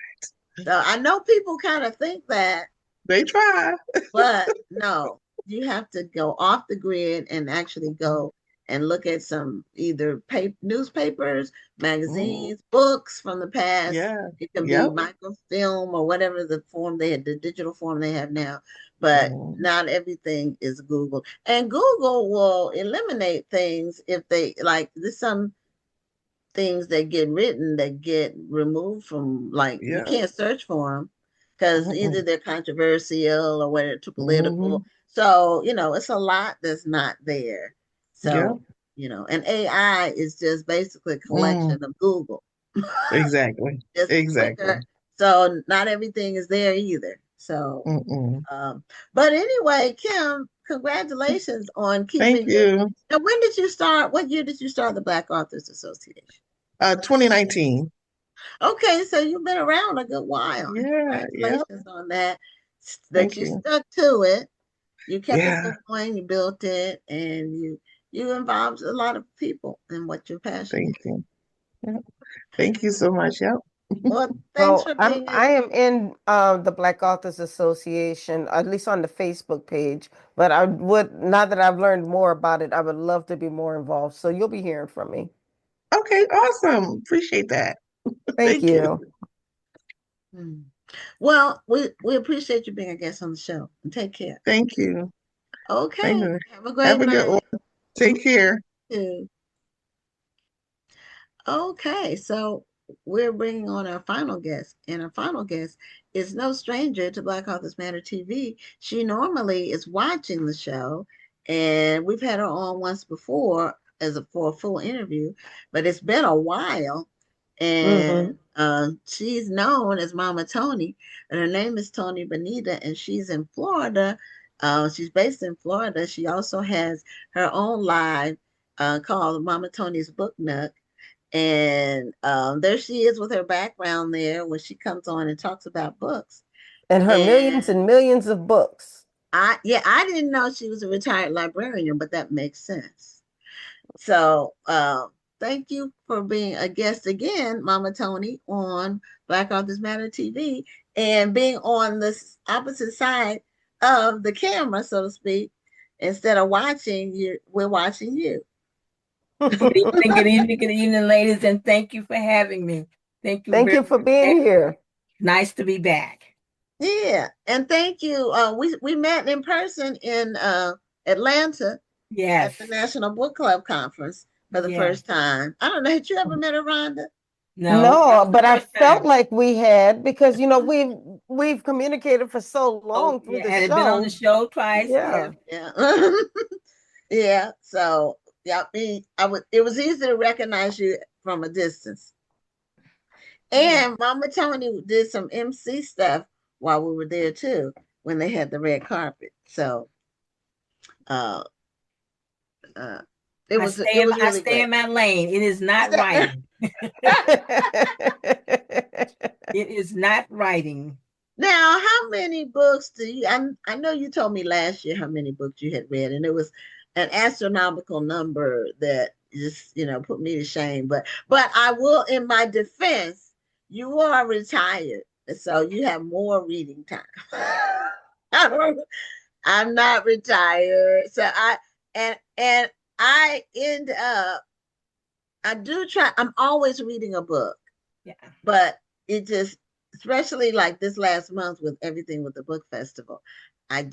so I know people kind of think that, They try. but no, you have to go off the grid and actually go and look at some either newspapers, magazines, books from the past. Yeah. It can be Yep. microfilm or whatever the form they had, the digital form they have now. But not everything is Google. And Google will eliminate things if they like. There's some things that get written that get removed from, like, you can't search for them because either they're controversial or whether too political. So, it's a lot that's not there. So, and AI is just basically a collection of Google. Exactly. Just Exactly. quicker. So not everything is there either. So, but anyway, Kim, congratulations on Thank keeping you. And when did you start? What year did you start the Black Authors Association? 2019. Okay, so you've been around a good while. Yeah. Congratulations on that. Thank You you. stuck to it. You kept Yeah. it going, you built it, and you involved a lot of people in what you're passionate. Thank you. Yeah. Thank you so much. Yep. Well, thanks So for being I am in the Black Authors Association, at least on the Facebook page. But I would, now that I've learned more about it, I would love to be more involved. So you'll be hearing from me. Okay, awesome. Appreciate that. Thank you. Well, we appreciate you being a guest on the show. And take care. Thank you. Okay. Thank you. Have a great Have a night. good one. Take care. Too. Okay, so we're bringing on our final guest, and our final guest is no stranger to Black Authors Matter TV. She normally is watching the show, and we've had her on once before for a full interview, but it's been a while. And she's known as Mama Toni, and her name is Toni Bonita, and she's in Florida. She's based in Florida. She also has her own live called Mama Toni's Book Nook. And there she is with her background there when she comes on and talks about books. And her millions and millions of books. I didn't know she was a retired librarian, but that makes sense. So thank you for being a guest again, Mama Toni, on Black Authors Matter TV, and being on the opposite side of the camera, so to speak. Instead of watching you, we're watching you. Good evening, ladies, and thank you for having me. Thank you. Thank you for being here. Nice to be back. Yeah, and thank you. We met in person in Atlanta. Yes. At the National Book Club Conference for the first time. I don't know, had you ever met her, Rhonda? No, but I felt like we had, because we've communicated for so long through the show. And been on the show twice. Yeah. Yeah. So it was easy to recognize you from a distance. And Mama Toni did some MC stuff while we were there too, when they had the red carpet. So I stay in my lane. It is not writing. It is not writing. Now, how many books do you? I know you told me last year how many books you had read, and it was an astronomical number that just put me to shame. But I will, in my defense, you are retired, so you have more reading time. I'm not retired, so I end up, I do try, I'm always reading a book. Yeah. But it just, especially like this last month with everything with the book festival, I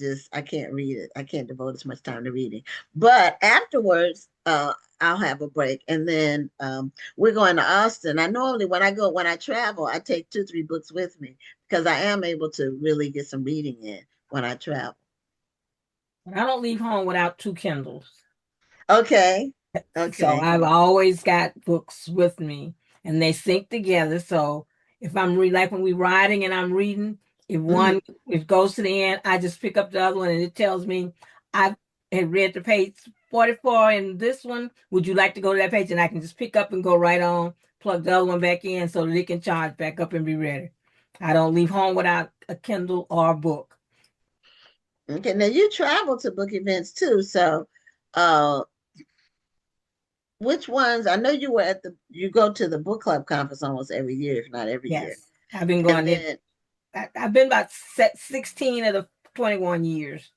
can't read it. I can't devote as much time to reading. But afterwards, I'll have a break. And then we're going to Austin. I normally, when I travel, I take 2-3 books with me because I am able to really get some reading in when I travel. I don't leave home without 2 Kindles. Okay. So I've always got books with me, and they sync together. So If I'm reading, like when we're riding and I'm reading, if one if goes to the end, I just pick up the other one and it tells me I had read the page 44 in this one. Would you like to go to that page? And I can just pick up and go right on, plug the other one back in so that it can charge back up and be ready. I don't leave home without a Kindle or a book. Okay, now you travel to book events too, so which ones? I know you were you go to the book club conference almost every year, if not every year. Yes, I've been going then, I've been about 16 of the 21 years.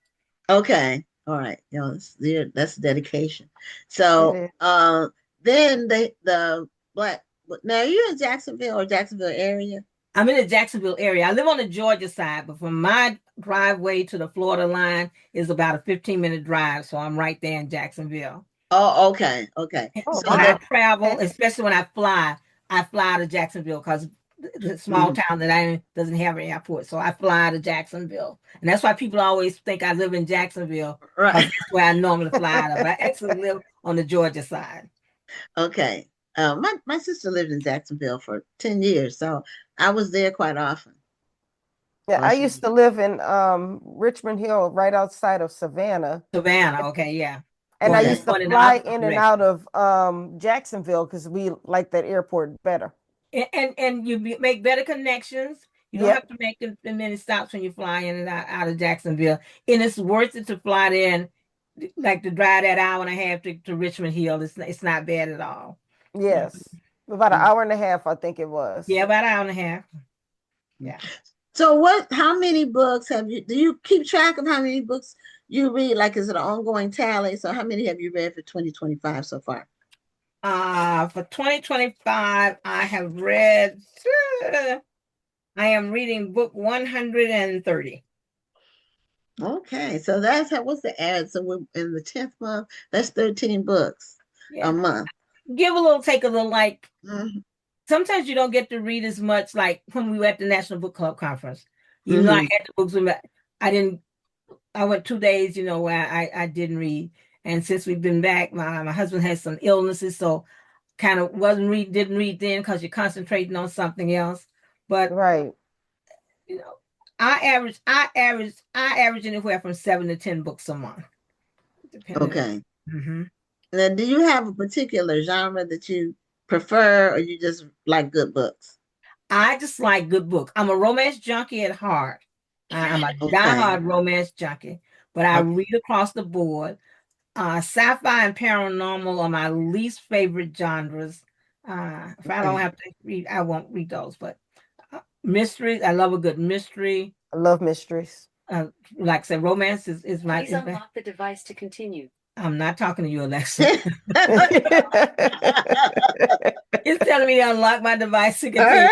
Okay, all right, that's dedication. So then the black. Now you're in Jacksonville or Jacksonville area? I'm in the Jacksonville area. I live on the Georgia side, but from my driveway to the Florida line is about a 15-minute drive. So I'm right there in Jacksonville. Oh, okay. So when I travel, especially when I fly to Jacksonville because the small town that I'm in doesn't have an airport. So I fly to Jacksonville. And that's why people always think I live in Jacksonville. Right. That's where I normally fly out of. But I actually live on the Georgia side. Okay. My sister lived in Jacksonville for 10 years, so I was there quite often. Yeah, I used to live in Richmond Hill, right outside of Savannah. Okay, yeah. And I used to fly in and out of Jacksonville because we like that airport better. And you make better connections. You don't have to make many stops when you fly in and out of Jacksonville. And it's worth it to fly there and like to drive that hour and a half to Richmond Hill. It's not bad at all. Yes. About an hour and a half, I think it was. Yeah, about an hour and a half. Yeah. So how many books do you keep track of how many books you read? Like, is it an ongoing tally? So how many have you read for 2025 so far? For 2025, I have read, I am reading book 130. Okay, so what's the ad? So we're in the 10th month, that's 13 books a month. Give a little, take a little, like, sometimes you don't get to read as much, like when we were at the National Book Club Conference. I had the books with me. I went 2 days, where I didn't read. And since we've been back, my husband has some illnesses, so kind of didn't read then because you're concentrating on something else. But I average anywhere from 7 to 10 books a month. Okay. Now, do you have a particular genre that you prefer, or you just like good books? I just like good books. I'm a romance junkie at heart. I'm a diehard romance junkie, but I read across the board. Sci-fi and paranormal are my least favorite genres. If I don't have to read, I won't read those. But mysteries, I love a good mystery. I love mysteries. Like I said, romance is my. Please unlock the device to continue. I'm not talking to you, Alexa. It's telling me to unlock my device to continue.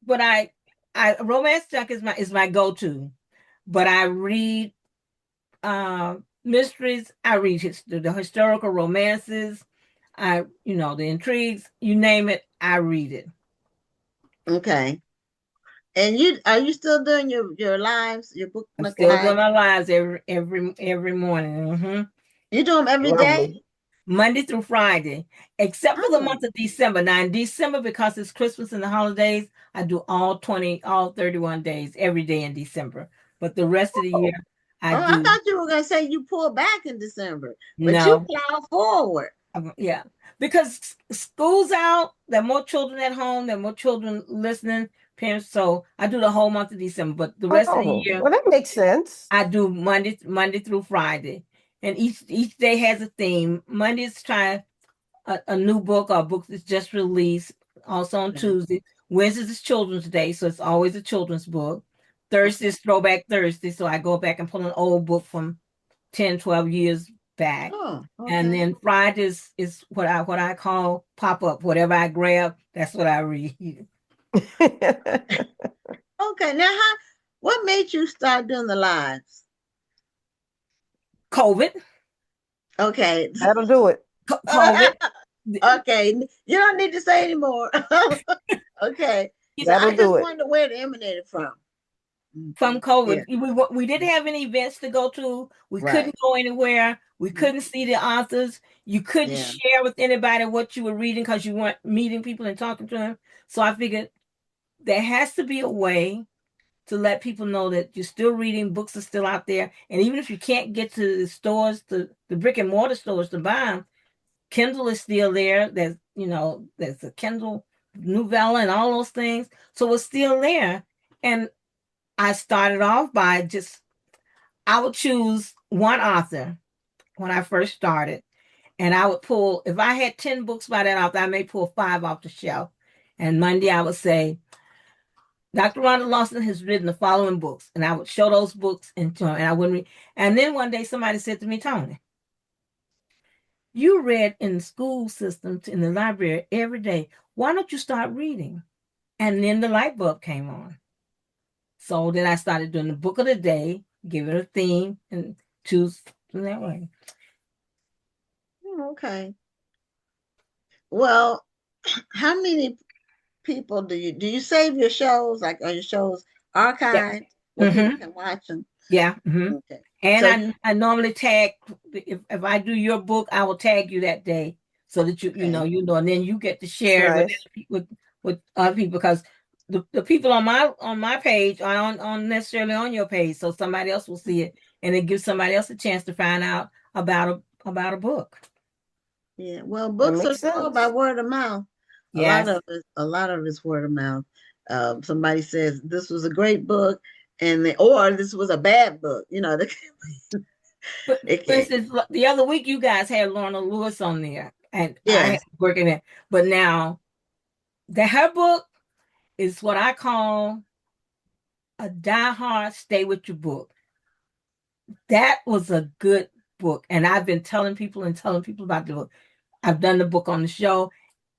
But I romance junk is my go-to. But I read mysteries. I read the historical romances. The intrigues. You name it, I read it. Okay. And are you still doing your lives, your book? I'm still doing my lives every morning. You do them every day? Monday through Friday, except for the month of December. Now in December, because it's Christmas and the holidays, I do all 31 days every day in December. But the rest of the year, I do. I thought you were going to say you pull back in December, but you plow forward. Yeah, because school's out, there are more children at home, there are more children listening, parents. So I do the whole month of December, but the rest of the year, well, that makes sense. I do Monday through Friday, and each day has a theme. Monday's try a new book or a book that's just released. Also on Tuesday, Wednesdays is Children's Day, so it's always a children's book. Thursday is Throwback Thursday, so I go back and pull an old book from 10, 12 years back. And then Fridays is what I call pop-up. Whatever I grab, that's what I read. Okay, now what made you start doing the lives? COVID. Okay. That'll do it. COVID. Okay, you don't need to say anymore. Okay. That'll do it. I just wonder where it emanated from. from Yeah, COVID. We didn't have any events to go to. We right. couldn't go anywhere. We couldn't see the authors. You couldn't Yeah. share with anybody what you were reading because you weren't meeting people and talking to them. So I figured there has to be a way to let people know that you're still reading, books are still out there. And even if you can't get to the stores, the brick and mortar stores to buy them, Kindle is still there. There's a Kindle Novella and all those things. So it's still there. And I started off by I would choose one author when I first started. And I would pull, if I had 10 books by that author, I may pull 5 off the shelf. And Monday I would say, Dr. Rhonda Lawson has written the following books. And I would show those books and I wouldn't read. And then one day somebody said to me, Toni, you read in the school system, in the library every day. Why don't you start reading? And then the light bulb came on. So then I started doing the book of the day, give it a theme, and choose from that way. Okay. Well, how many people do you save your shows? Like, are your shows Yeah. archived where people can watch them? Yeah. Okay. And So I normally tag, if I do your book, I will tag you that day so that you okay. know, and then you get to share it Nice. with other people, because the people on my page aren't on necessarily on your page, so somebody else will see it, and it gives somebody else a chance to find out about a book. Yeah. Well, That books are makes sold by sense. word of mouth. Yes. A lot of it's word of mouth. Somebody says this was a great book, or this was a bad book. But It for can. instance, the other week you guys had Lorna Lewis on there, and I had Yes. working it. But now her book is what I call a die-hard stay with your book. That was a good book, and I've been telling people about the book. I've done the book on the show.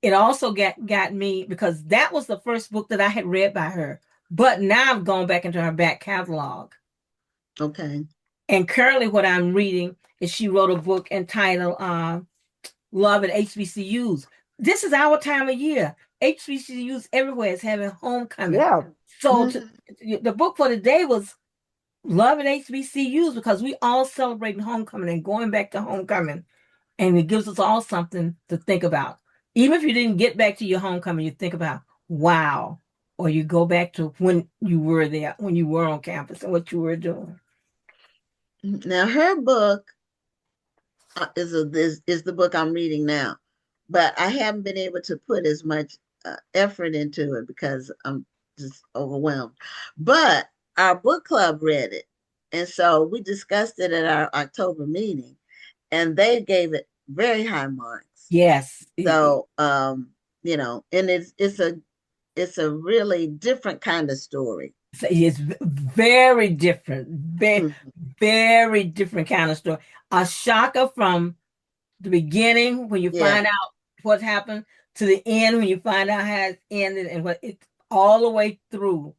It also got me because that was the first book that I had read by her. But now I've gone back into her back catalog. Okay. And currently what I'm reading is she wrote a book entitled Love at HBCUs. This is our time of year. HBCUs everywhere is having homecoming. Yeah. So the book for the day was Love at HBCUs, because we all celebrating homecoming and going back to homecoming. And it gives us all something to think about. Even if you didn't get back to your homecoming, you think about, wow. Or you go back to when you were there, when you were on campus and what you were doing. Now her book is the book I'm reading now, but I haven't been able to put as much effort into it because I'm just overwhelmed. But our book club read it, and so we discussed it at our October meeting, and they gave it very high marks. Yes. So and it's a really different kind of story. It's very different, very different kind of story. A shocker from the beginning when you Yeah. find out what happened to the end when you find out how it ended, and what it's all the way through.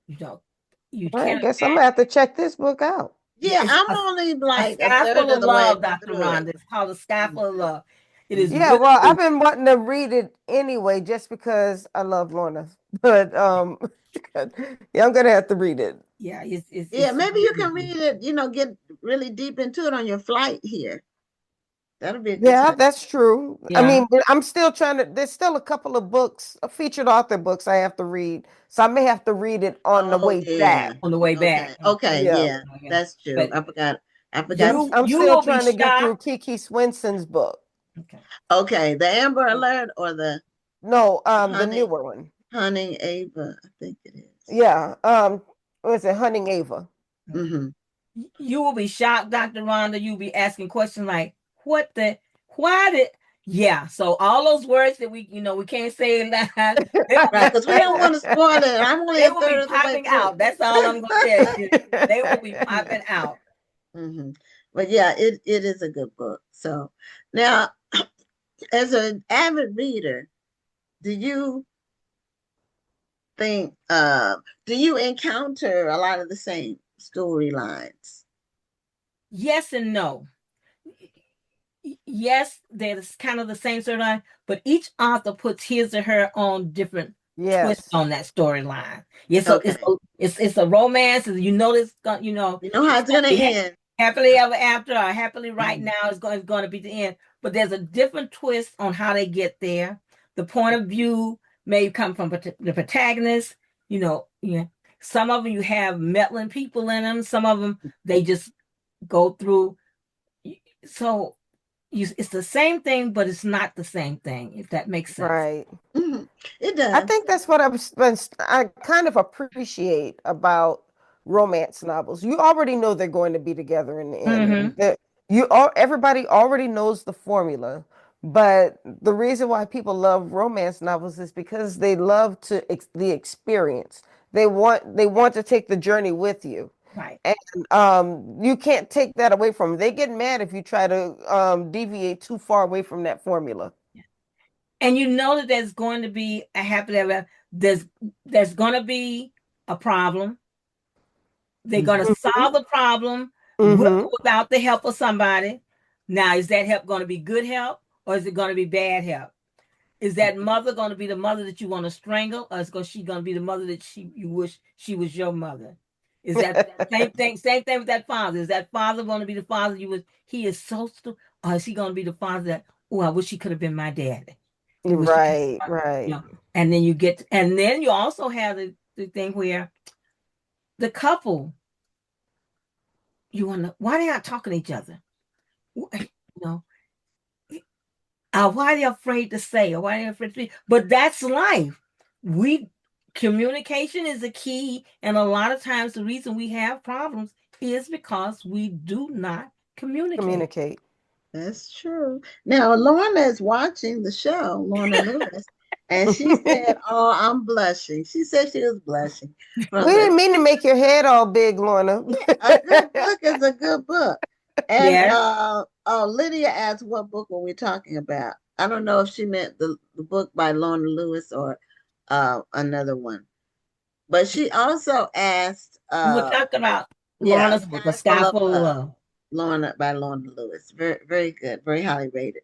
You I can't guess I'm gonna imagine. have to check this book out. Yeah, It's I'm only a like a Sky third Full of of the way Love, Dr. through it. Rhonda. It's called A Sky Full of Love. It is Yeah, really well, I've good. been wanting to read it anyway, just because I love Lorna. But yeah, I'm gonna have to read it. Yeah, Yeah, it's maybe you really can read good. it, get really deep into it on your flight here. That'll be a good Yeah, time. that's true. I Yeah, mean, I'm still trying to, there's still a couple of books, featured author books I have to read. So I may have to read it on the Oh way yeah. back. on the way back. Okay. Okay. Yeah, Yeah. Yeah, yeah. that's true. But I forgot. I'm you still will be trying to get through shocked. Kiki Swinson's book. Okay. Okay, the Amber Alert or the No, the Honey newer one. Hunting Ava, I think it is. Yeah. What is it? Hunting Ava. Mm-hmm. You will be shocked, Dr. Rhonda. You'll be asking questions like, why did, yeah. So all those words that we can't say loud, Right, because we don't want to spoil it. I'm only they a will be third of the way popping through. out. That's all I'm going to tell you. They will be popping out. Mm-hmm. But yeah, it is a good book. So now, as an avid reader, do you think do you encounter a lot of the same storylines? Yes and no. Yes, there's kind of the same storyline, but each author puts his or her own different twist Yes. on that storyline. Yeah, so Okay. it's a romance, and you know this, You know how it's it's gonna gonna be end. happily ever after or happily right Mhm. now is going to be the end. But there's a different twist on how they get there. The point of view may come from the protagonist. Yeah. Some of them you have meddling people in them. Some of them they just go through. So it's the same thing, but it's not the same thing. If that makes sense. Right. Mhm. It I does. think that's what I kind of appreciate about romance novels. You already know they're going to be together in the end. Mm-hmm. Everybody already knows the formula. But the reason why people love romance novels is because they love the experience. They want to take the journey with you. Right. And you can't take that away from them. They get mad if you try to deviate too far away from that formula. And you know that there's going to be a happily ever. There's going to be a problem. They're going to solve the problem with Mm-hmm. or without the help of somebody. Now, is that help going to be good help or is it going to be bad help? Is that mother going to be the mother that you want to strangle, or is she going to be the mother that you wish she was your mother? Is that same thing? Same thing with that father. Is that father going to be the father you was? He is so stupid, or is he going to be the father that? Oh, I wish he could have been my daddy. You wish he could, Right, right. and then and then you also have the thing where the couple, you wonder why they not talking to each other. You know, why are they afraid to say, or why are they afraid to speak? But that's life. Communication is the key, and a lot of times the reason we have problems is because we do not communicate. Communicate. That's true. Now, Lorna is watching the show, Lorna Lewis, and she said, "Oh, I'm blushing." She said she was blushing We from didn't the mean to make your head all big, Lorna. a good book is a good book. And Yes. oh, Lydia asked what book were we talking about? I don't know if she meant the book by Lorna Lewis or another one. But she also asked We were talking about yeah, Lorna's book, A Sky Sky Full of Full of Love. Love. Lorna by Lorna Lewis. Very, very good, very highly rated.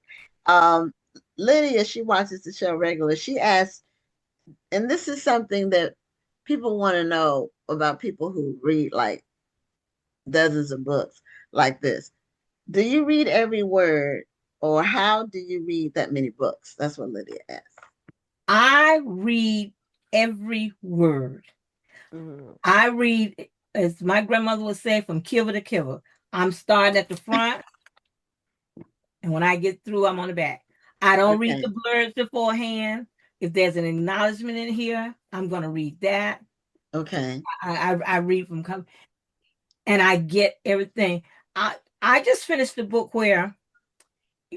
Lydia, she watches the show regularly. She asked, and this is something that people want to know about people who read like dozens of books like this. Do you read every word, or how do you read that many books? That's what Lydia asked. I read every word. Mhm. I read, as my grandmother would say, from kiver to kiver. I'm starting at the front, and when I get through, I'm on the back. I don't read Okay. the blurb beforehand. If there's an acknowledgement in here, I'm going to read that. Okay. I read from and I get everything. I just finished the book where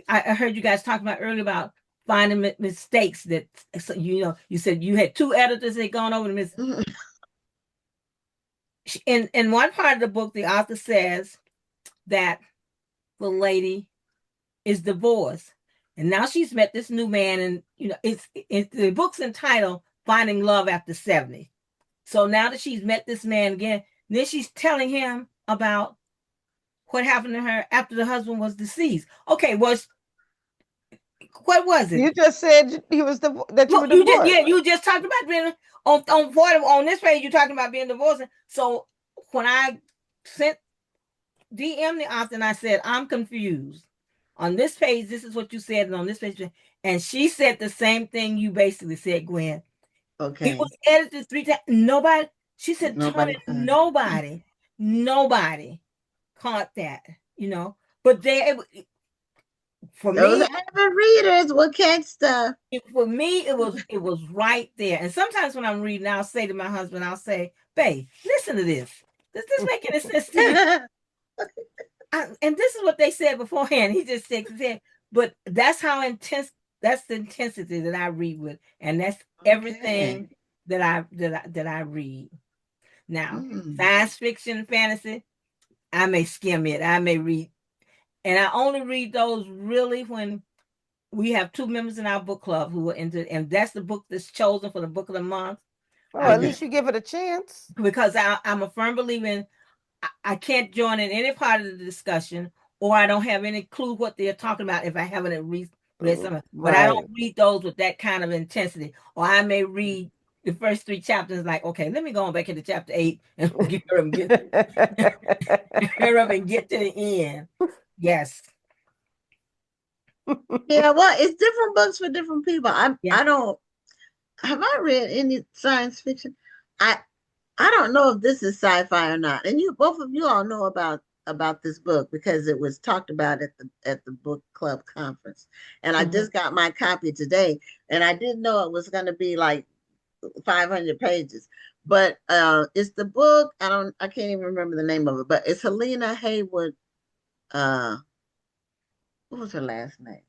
I heard you guys talking about earlier about finding mistakes that so, you said you had two editors that had gone over the mistakes. Mhm. In one part of the book, the author says that the lady is divorced, and now she's met this new man, and it's the book's entitled "Finding Love After 70." So now that she's met this man again, then she's telling him about what happened to her after the husband was deceased. Okay, what was it? You just said that you were divorced. You just talked about being on this page. You talking about being divorced. So when I sent DM the author and I said I'm confused on this page, this is what you said, and on this page, and she said the same thing you basically said, Gwen. It Okay. was edited 3 times. Nobody. She said, Tony, Nobody found it. nobody caught that. But for Those me, avid readers will catch stuff. it was right there. And sometimes when I'm reading, I'll say to my husband, I'll say, "Babe, listen to this. Does this make any sense to you?" And this is what they said beforehand. He just shakes his head. But that's how intense. That's the intensity that I read with, and that's Okay. everything that I read. Now, Mm. science fiction, fantasy, I may skim it. I may read, and I only read those really when we have two members in our book club who are into, and that's the book that's chosen for the book of the month. Oh, I at Okay. least you give it a chance. because I'm a firm believer in I can't join in any part of the discussion, or I don't have any clue what they're talking about if I haven't read something. But I don't Right. read those with that kind of intensity. Or I may read the first 3 chapters, like, okay, let me go on back into chapter 8 and hurry up and get to the end. Yes. Yeah, well, it's different books for different people. Yeah. I don't have I read any science fiction. I don't know if this is sci-fi or not. And you both of you all know about this book because it was talked about at the book club conference. And I just got my copy today, and I didn't know it was going to be like 500 pages. But it's the book. I can't even remember the name of it, but it's Helena Haywood. What was her last name?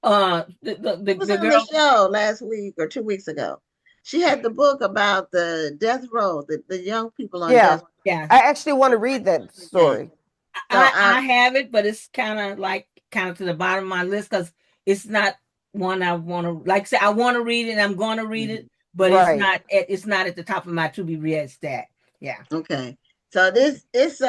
The was on the show last week or 2 weeks ago. She had the book about the death row, the young people on death row. Yeah. I actually want to read that story. I have it, but it's kind of to the bottom of my list because it's not one I want to, like I said, I want to read it and I'm going to read it, but it's not at the top of my to be read stack. Yeah. Okay. So it's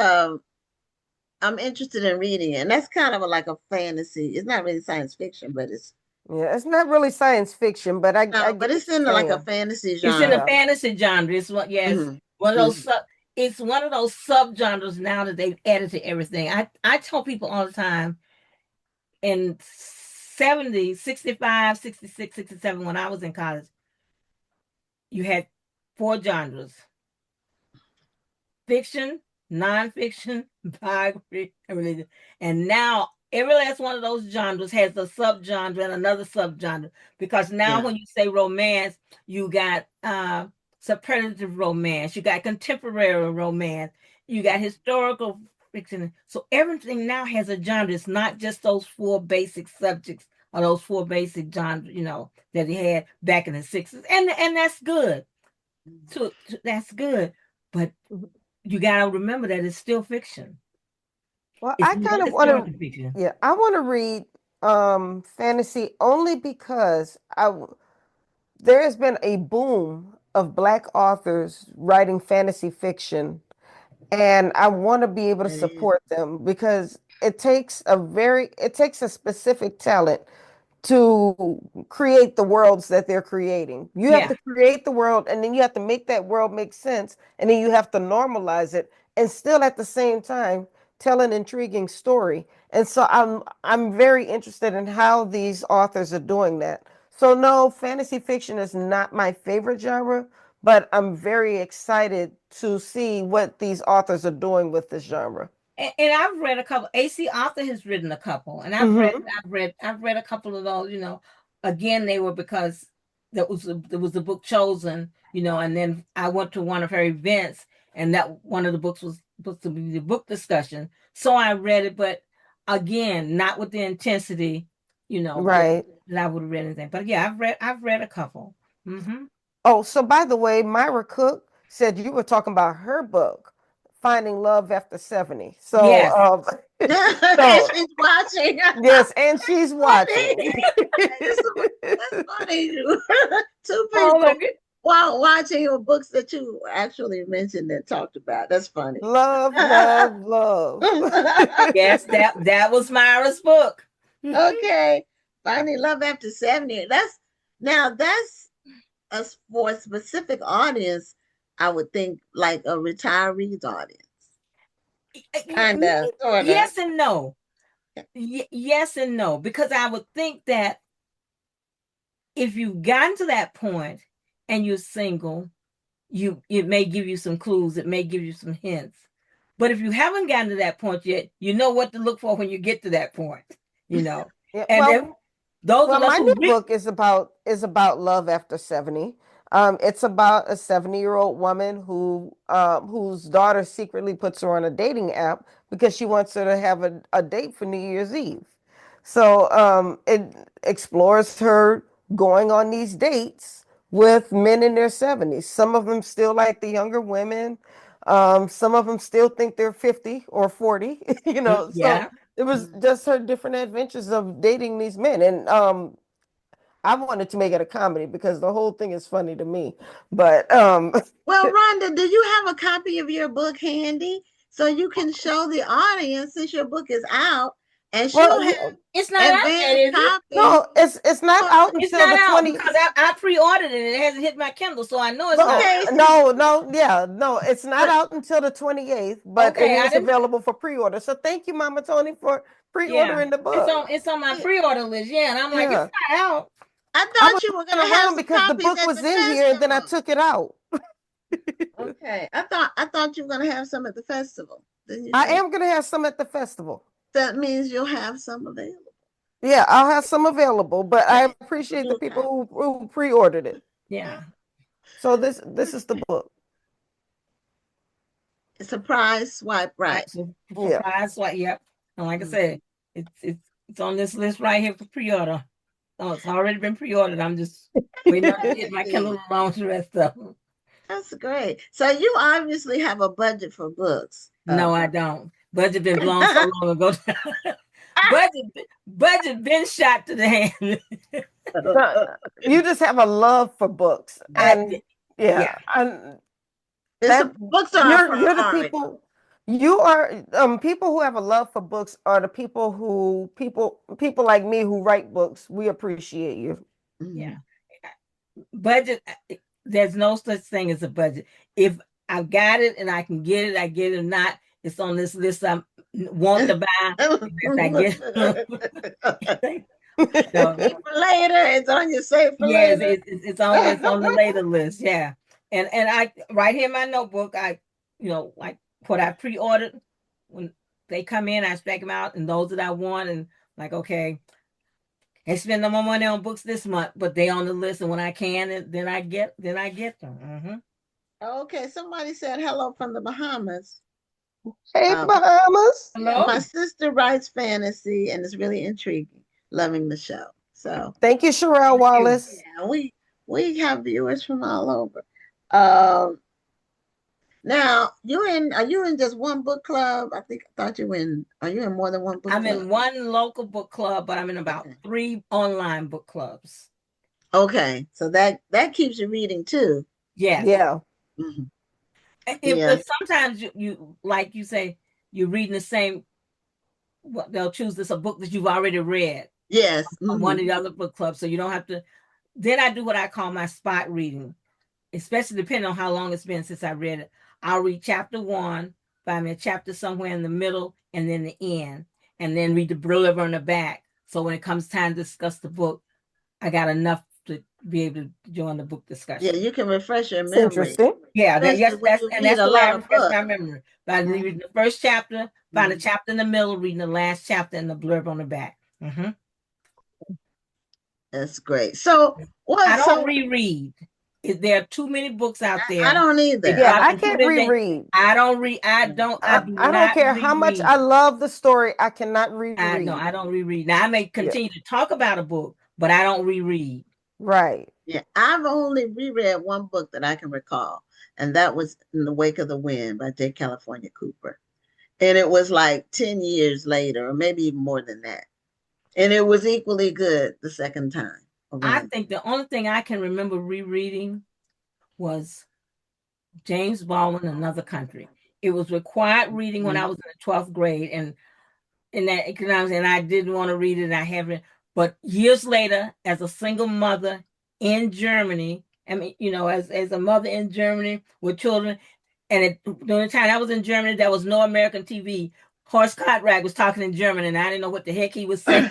I'm interested in reading it, and that's kind of like a fantasy. It's not really science fiction, but it's not really science fiction, but but it's in like a fantasy genre. It's in a fantasy genre. It's one of those it's one of those subgenres now that they've added to everything. I tell people all the time, in 70, 65, 66, 67, when I was in college, you had 4 genres: fiction, nonfiction, biography, and religion. And now every last one of those genres has a subgenre and another subgenre. Because now when you say romance, you got superlative romance, you got contemporary romance, you got historical fiction. So everything now has a genre. It's not just those 4 basic subjects or those 4 basic genres, that he had back in the 60s. And that's good. That's good. But you got to remember that it's still fiction. Well, I kind of want to, I want to read fantasy only because there has been a boom of Black authors writing fantasy fiction, and I want to be able to support them because it takes a specific talent to create the worlds that they're creating. You have to create the world, and then you have to make that world make sense, and then you have to normalize it, and still at the same time tell an intriguing story. And so I'm very interested in how these authors are doing that. So no, fantasy fiction is not my favorite genre, but I'm very excited to see what these authors are doing with this genre. And I've read a couple. AC Arthur has written a couple, and I've read a couple of those. Again, they were because there was the book chosen. And then I went to one of her events, and that one of the books was supposed to be the book discussion. So I read it, but again, not with the intensity, right, that I would have read anything. But yeah, I've read a couple. Oh, so by the way, Myra Cook said you were talking about her book, Finding Love After 70. So, yes. And she's watching. Yes, and she's watching. That's funny. 2 people while watching your books that you actually mentioned and talked about. That's funny. Love, love, love. Yes, that was Myra's book. Okay. Finding Love After 70. That's for a specific audience, I would think, like a retiree's audience. Kind of, sort of. Yes and no. Yes and no, because I would think that if you've gotten to that point and you're single, it may give you some clues, it may give you some hints. But if you haven't gotten to that point yet, you know what to look for when you get to that point. Yeah, and my new book is about love after 70. It's about a 70-year-old woman whose daughter secretly puts her on a dating app because she wants her to have a date for New Year's Eve. So it explores her going on these dates with men in their 70s. Some of them still like the younger women. Some of them still think they're 50 or 40, So it was just her different adventures of dating these men. And I wanted to make it a comedy because the whole thing is funny to me. But well, Rhonda, do you have a copy of your book handy so you can show the audience since your book is out, and she'll have it's not out yet, is it? No, it's not out It's until not the out 20. because I pre-ordered it and it hasn't hit my Kindle, so I know it's not. Okay. No, it's not out until the 28th, but Okay, it I is didn't. available for pre-order. So thank you, Mama Toni, for Yeah, pre-ordering the book. it's on my pre-order list. Yeah, and I'm like, Yeah. it's not out. I I thought was you were looking gonna have around some because the copies book at was the in here and then I festival. took it out. Okay. I thought you were gonna have some at the festival. Didn't you I say? am going to have some at the festival. That means you'll have some available. Yeah, I'll have some available, but I Okay. appreciate the Do that. people who pre-ordered it. Yeah, So this is the book. Surprise swipe right. Yeah. surprise! Like, yep. And like I Mhm. said, it's on this list right here for pre-order. Oh, it's already been pre-ordered. I'm just waiting on it to hit my Kindle along with the rest of them. That's great. So you obviously have a budget for books. No, I don't. Budget been blown so long ago. budget been shot to the hand. You just have a love for books. And Yeah. and Books are you're the priority. people. You are people who have a love for books are the people like me who write books. We appreciate you. Yeah. Budget, there's no such thing as a budget. If I've got it and I can get it, I get it. If not, it's on this list I want to buy. If I get so, for later, it's on your save for yes, later. it's on the later list. Yeah. And I right here in my notebook, like what I pre-ordered when they come in, I spec them out, and those that I want, and like, okay, I spend no more money on books this month, but they on the list, and when I can, then I get them. Okay, somebody said hello from the Bahamas. Hey, Bahamas. Hello. My sister writes fantasy and it's really intriguing. Loving the show. So thank you, Sherelle Wallace. Yeah, we have viewers from all over. Now are you in just one book club? I thought you were in. Are you in more than one book I'm club? in one local book club, but I'm in about 3 online book clubs. Okay, so that keeps you reading too. Yes. Yeah. Mm-hmm. If sometimes you like you say you're reading the same, they'll choose a book that you've already read. Yes. On one of the other book clubs, so you don't have to. Then I do what I call my spot reading, especially depending on how long it's been since I read it. I'll read chapter 1, find me a chapter somewhere in the middle, and then the end, and then read the blurb on the back. So when it comes time to discuss the book, I got enough to be able to join the book discussion. Yeah, you can refresh your It's memory. interesting. Yeah, that's the way I refresh my books. memory. By reading the first chapter, find a chapter in the middle, reading the last chapter, and the blurb on the back. That's great. So I don't reread. There are too many books out there. I don't either. Yeah, I can't reread. I don't read. I do I don't not care how much I love the story. I cannot reread. No, I don't reread. Now I may continue to talk about a book, but I don't reread. Right. Yeah, I've only reread one book that I can recall, and that was In the Wake of the Wind by J. California Cooper. And it was like 10 years later, or maybe even more than that. And it was equally good the second time. I think the only thing I can remember rereading was James Baldwin, Another Country. It was required reading when I was in the 12th grade, and in that economics, and I didn't want to read it, and I haven't. But years later, as a single mother in Germany, I mean, as a mother in Germany with children, and during the time I was in Germany, there was no American TV. Horst Cartwright was talking in German, and I didn't know what the heck he was saying.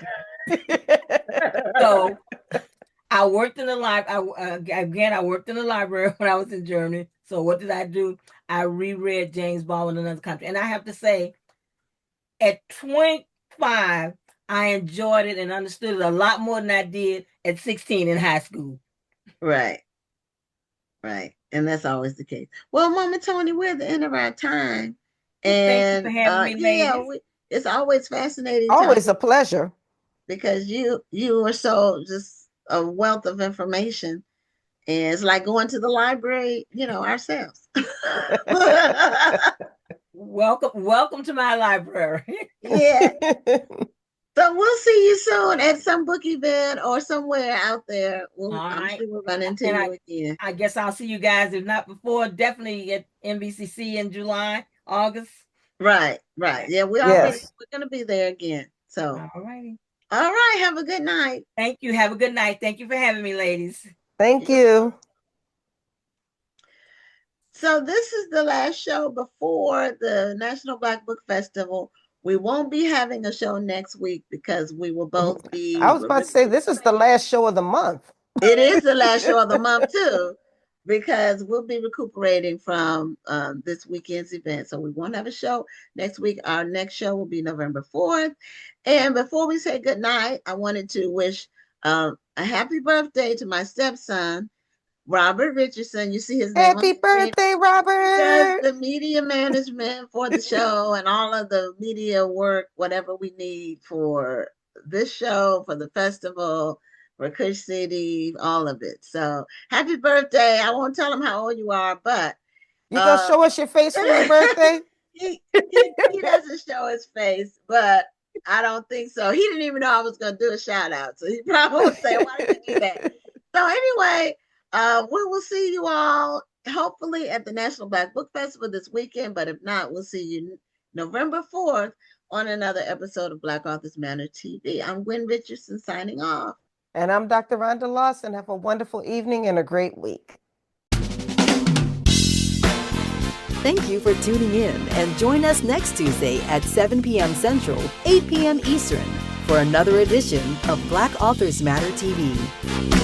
So I worked in the library. I worked in the library when I was in Germany. So what did I do? I reread James Baldwin, Another Country. And I have to say, at 25, I enjoyed it and understood it a lot more than I did at 16 in high school. Right. And that's always the case. Well, Mama Toni, we're at the end of our time. And thank you for having me, it's always fascinating. Always a pleasure. Because you are so just a wealth of information. And it's like going to the library, ourselves. Welcome to my library. Yeah. So we'll see you soon at some book event or somewhere out there. I'm sure we'll run into you again. I guess I'll see you guys, if not before, definitely at NBCC in July, August. Right. Yeah, we're going to be there again. So all righty. All right. Have a good night. Thank you. Have a good night. Thank you for having me, ladies. Thank you. So this is the last show before the National Black Book Festival. We won't be having a show next week because we will both be. I was about to say, this is the last show of the month. It is the last show of the month too, because we'll be recuperating from this weekend's event. So we won't have a show next week. Our next show will be November 4th. And before we say good night, I wanted to wish a happy birthday to my stepson, Robert Richardson. You see his name. Happy birthday, Robert. He does the media management for the show and all of the media work, whatever we need for this show, for the festival, for Kush City, all of it. So happy birthday. I won't tell him how old you are, but you gonna show us your face for your birthday? he doesn't show his face, but I don't think so. He didn't even know I was gonna do a shout out. So he probably would say, why did you do that? So anyway, we will see you all hopefully at the National Black Book Festival this weekend, but if not, we'll see you November 4th on another episode of Black Authors Matter TV. I'm Gwen Richardson signing off. And I'm Dr. Rhonda Lawson. Have a wonderful evening and a great week. Thank you for tuning in, and join us next Tuesday at 7 p.m. Central, 8 p.m. Eastern for another edition of Black Authors Matter TV.